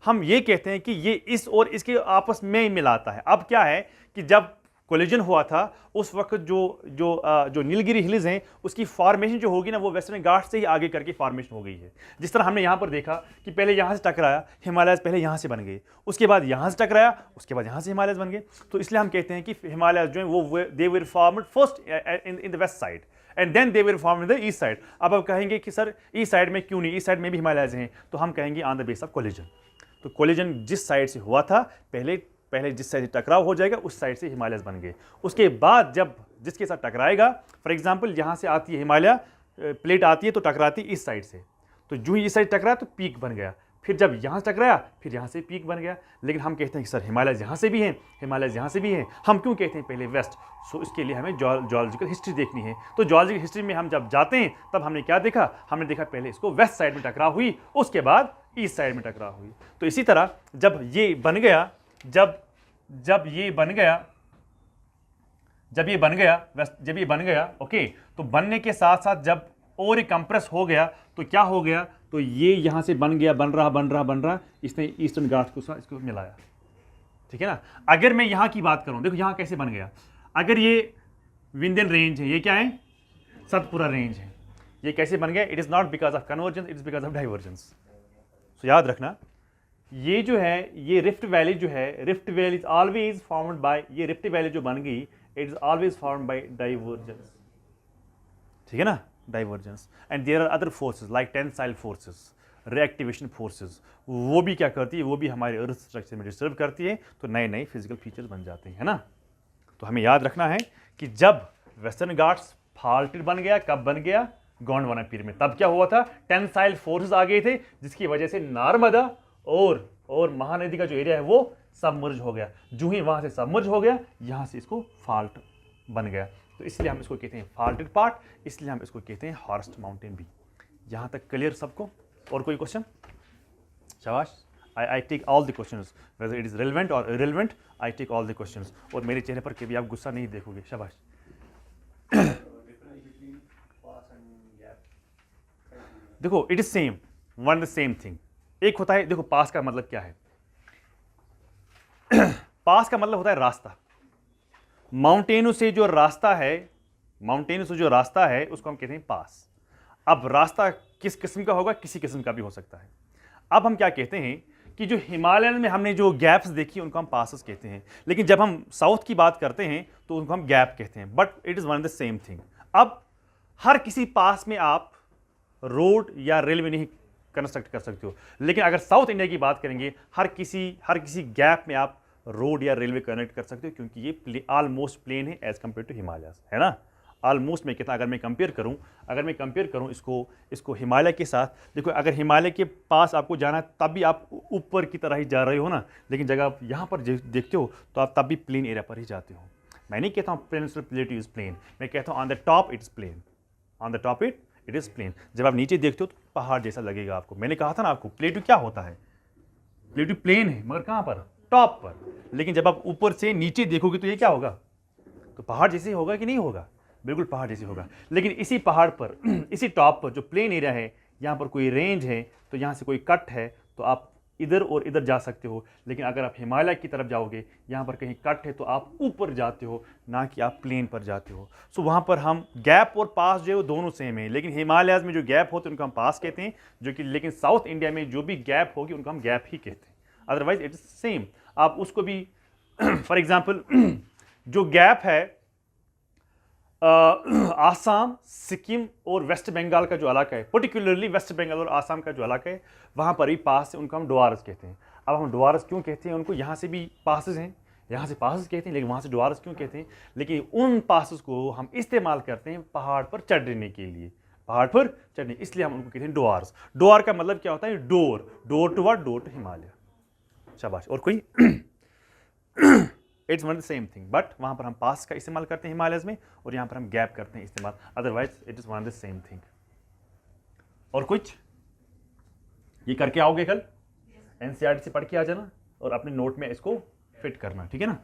हम ये कहते हैं कि ये इस और इसके आपस में ही मिलाता है। अब क्या है कि जब कोलिजन हुआ था उस वक्त जो नीलगिरी हिल्स हैं उसकी फॉर्मेशन जो होगी ना वो वेस्टर्न घाट से ही आगे करके फॉर्मेशन हो गई है। जिस तरह हमने यहाँ पर देखा कि पहले यहाँ से टकराया, हिमालयस पहले यहाँ से बन गए, उसके बाद यहाँ से टकराया, उसके बाद यहाँ से हिमालयस बन गए। तो इसलिए हम कहते हैं कि हिमालयस जो है वो they were formed first in the west side and then they were formed in the east side. अब आप कहेंगे कि सर ईस्ट साइड में क्यों नहीं, ईस्ट साइड में भी हिमालयस हैं, तो हम कहेंगे on the base of collision. तो कोलिजन जिस साइड से हुआ था पहले जिस साइड से टकराव हो जाएगा उस साइड से हिमालयस बन गए। उसके बाद जब जिसके साथ टकराएगा, फॉर एग्जांपल यहाँ से आती है हिमालय प्लेट आती है तो टकराती है इस साइड से, तो जो ही इस साइड टकराया तो पीक बन गया, फिर जब यहाँ से टकराया फिर यहाँ से पीक बन गया। लेकिन हम कहते हैं कि सर हिमालयस यहाँ से भी हैं, हिमालयस यहाँ से भी हैं, हम क्यों कहते हैं पहले वेस्ट? सो इसके लिए हमें जोलॉजिकल हिस्ट्री देखनी है। तो जोलॉजिकल हिस्ट्री में हम जब जाते हैं तब हमने क्या देखा? हमने देखा पहले इसको वेस्ट साइड में टकराव हुई, उसके बाद ईस्ट साइड में टकराव हुई। तो इसी तरह जब ये बन गया, जब ये बन गया ओके, तो बनने के साथ साथ जब और ये कंप्रेस हो गया तो क्या हो गया? तो ये यहाँ से बन गया, बन रहा, इसने ईस्टर्न घाट को इसको मिलाया, ठीक है ना। अगर मैं यहाँ की बात करूँ, देखो यहाँ कैसे बन गया। अगर ये विंध्यन रेंज है, ये क्या है? सतपुरा रेंज है। ये कैसे बन गया? It is not because of convergence, it is because of divergence. So याद रखना, ये जो है, ये रिफ्ट वैली जो है, rift valley is always formed by, ये रिफ्ट वैली जो बन गई it is always formed by divergence, ठीक है ना, divergence. And there are other forces like tensile forces, reactivation forces, वो भी क्या करती है? वो भी हमारे अर्थ स्ट्रक्चर में डिस्टर्ब करती है, तो नए नए फिजिकल फीचर्स बन जाते हैं, है ना। तो हमें याद रखना है कि जब वेस्टर्न घाट्स फॉल्टेड बन गया, कब बन गया? गोंडवाना पीरियड में। तब क्या हुआ था? टेंसाइल फोर्सेस आ गए थे, जिसकी वजह से नर्मदा और महानदी का जो एरिया है वो सबमर्ज हो गया। जो ही वहां से सबमर्ज हो गया, यहां से इसको फॉल्ट बन गया, तो इसलिए हम इसको कहते हैं फॉल्टेड पार्ट, इसलिए हम इसको कहते हैं हॉर्स्ट माउंटेन भी। यहां तक क्लियर सबको? और कोई क्वेश्चन? शाबाश। I take all the questions whether it is relevant और irrelevant, I take all the questions. और मेरे चेहरे पर कभी आप गुस्सा नहीं देखोगे। शाबाश। देखो it is same, one the same thing. एक होता है, देखो पास का मतलब क्या है? पास का मतलब होता है रास्ता। माउंटेनों से जो रास्ता है उसको हम कहते हैं पास। अब रास्ता किस किस्म का होगा? किसी किस्म का भी हो सकता है। अब हम क्या कहते हैं कि जो हिमालयन में हमने जो गैप्स देखी उनको हम पासेस कहते हैं, लेकिन जब हम साउथ की बात करते हैं तो उनको हम गैप कहते हैं, but it is one the same thing. अब हर किसी पास में आप रोड या रेलवे नहीं कंस्ट्रक्ट कर सकते हो, लेकिन अगर साउथ इंडिया की बात करेंगे, हर किसी गैप में आप रोड या रेलवे कनेक्ट कर सकते हो, क्योंकि ये ऑलमोस्ट प्लेन है एज कंपेयर टू हिमालय, है ना। ऑलमोस्ट मैं कहता, अगर मैं कंपेयर करूं इसको हिमालय के साथ, देखो अगर हिमालय के पास आपको जाना है तब भी आप ऊपर की तरह ही जा रहे हो ना, लेकिन जगह आप यहाँ पर देखते हो तो आप तब भी प्लेन एरिया पर ही जाते हो। मैं नहीं कहता हूँ पेनिनसुलर प्लेटू इज प्लेन, मैं कहता हूँ on the top it is plain, on the top it is plain. जब आप नीचे देखते हो तो पहाड़ जैसा लगेगा आपको। मैंने कहा था ना आपको, प्लेटू क्या होता है? प्लेटू प्लेन है, मगर कहाँ पर? टॉप पर। लेकिन जब आप ऊपर से नीचे देखोगे तो ये क्या होगा? तो पहाड़ जैसे होगा कि नहीं होगा? बिल्कुल पहाड़ जैसे होगा। लेकिन इसी पहाड़ पर, इसी टॉप पर जो प्लेन एरिया है, यहाँ पर कोई रेंज है तो यहाँ से कोई कट है तो आप इधर और इधर जा सकते हो। लेकिन अगर आप हिमालय की तरफ जाओगे, यहाँ पर कहीं कट है तो आप ऊपर जाते हो, ना कि आप प्लेन पर जाते हो। सो वहाँ पर हम गैप और पास जो है वो दोनों सेम है, लेकिन हिमालयाज में जो गैप होते हैं उनको हम पास कहते हैं, जो कि लेकिन साउथ इंडिया में जो भी गैप होगी उनको हम गैप ही कहते हैं, अदरवाइज इट इज सेम। आप उसको भी फॉर एग्जाम्पल जो गैप है आसाम, सिक्किम और वेस्ट बंगाल का जो इलाका है, पर्टिकुलरली वेस्ट बंगाल और आसाम का जो इलाका है, वहाँ पर भी पास है, उनको हम डुआरस कहते हैं। अब हम डुआरस क्यों कहते हैं उनको? यहाँ से भी पासेस हैं, यहाँ से पासेस कहते हैं, लेकिन वहाँ से डुआरस क्यों कहते हैं? लेकिन उन पासेस को हम इस्तेमाल करते हैं पहाड़ पर चढ़ने के लिए, पहाड़ पर चढ़ने, इसलिए हम उनको कहते हैं डुआरस। डुआर का मतलब क्या होता है? Door, door to what? Door to Himalaya. शाबाश। और कोई? It's one the same thing, but वहाँ पर हम पास का इस्तेमाल करते हैं हिमालयस में, और यहाँ पर हम गैप करते हैं इस्तेमाल, otherwise it is one the same thing. और कुछ? ये करके आओगे कल, एनसीईआरटी से पढ़ के आ जाना और अपने नोट में इसको फिट करना, ठीक है ना।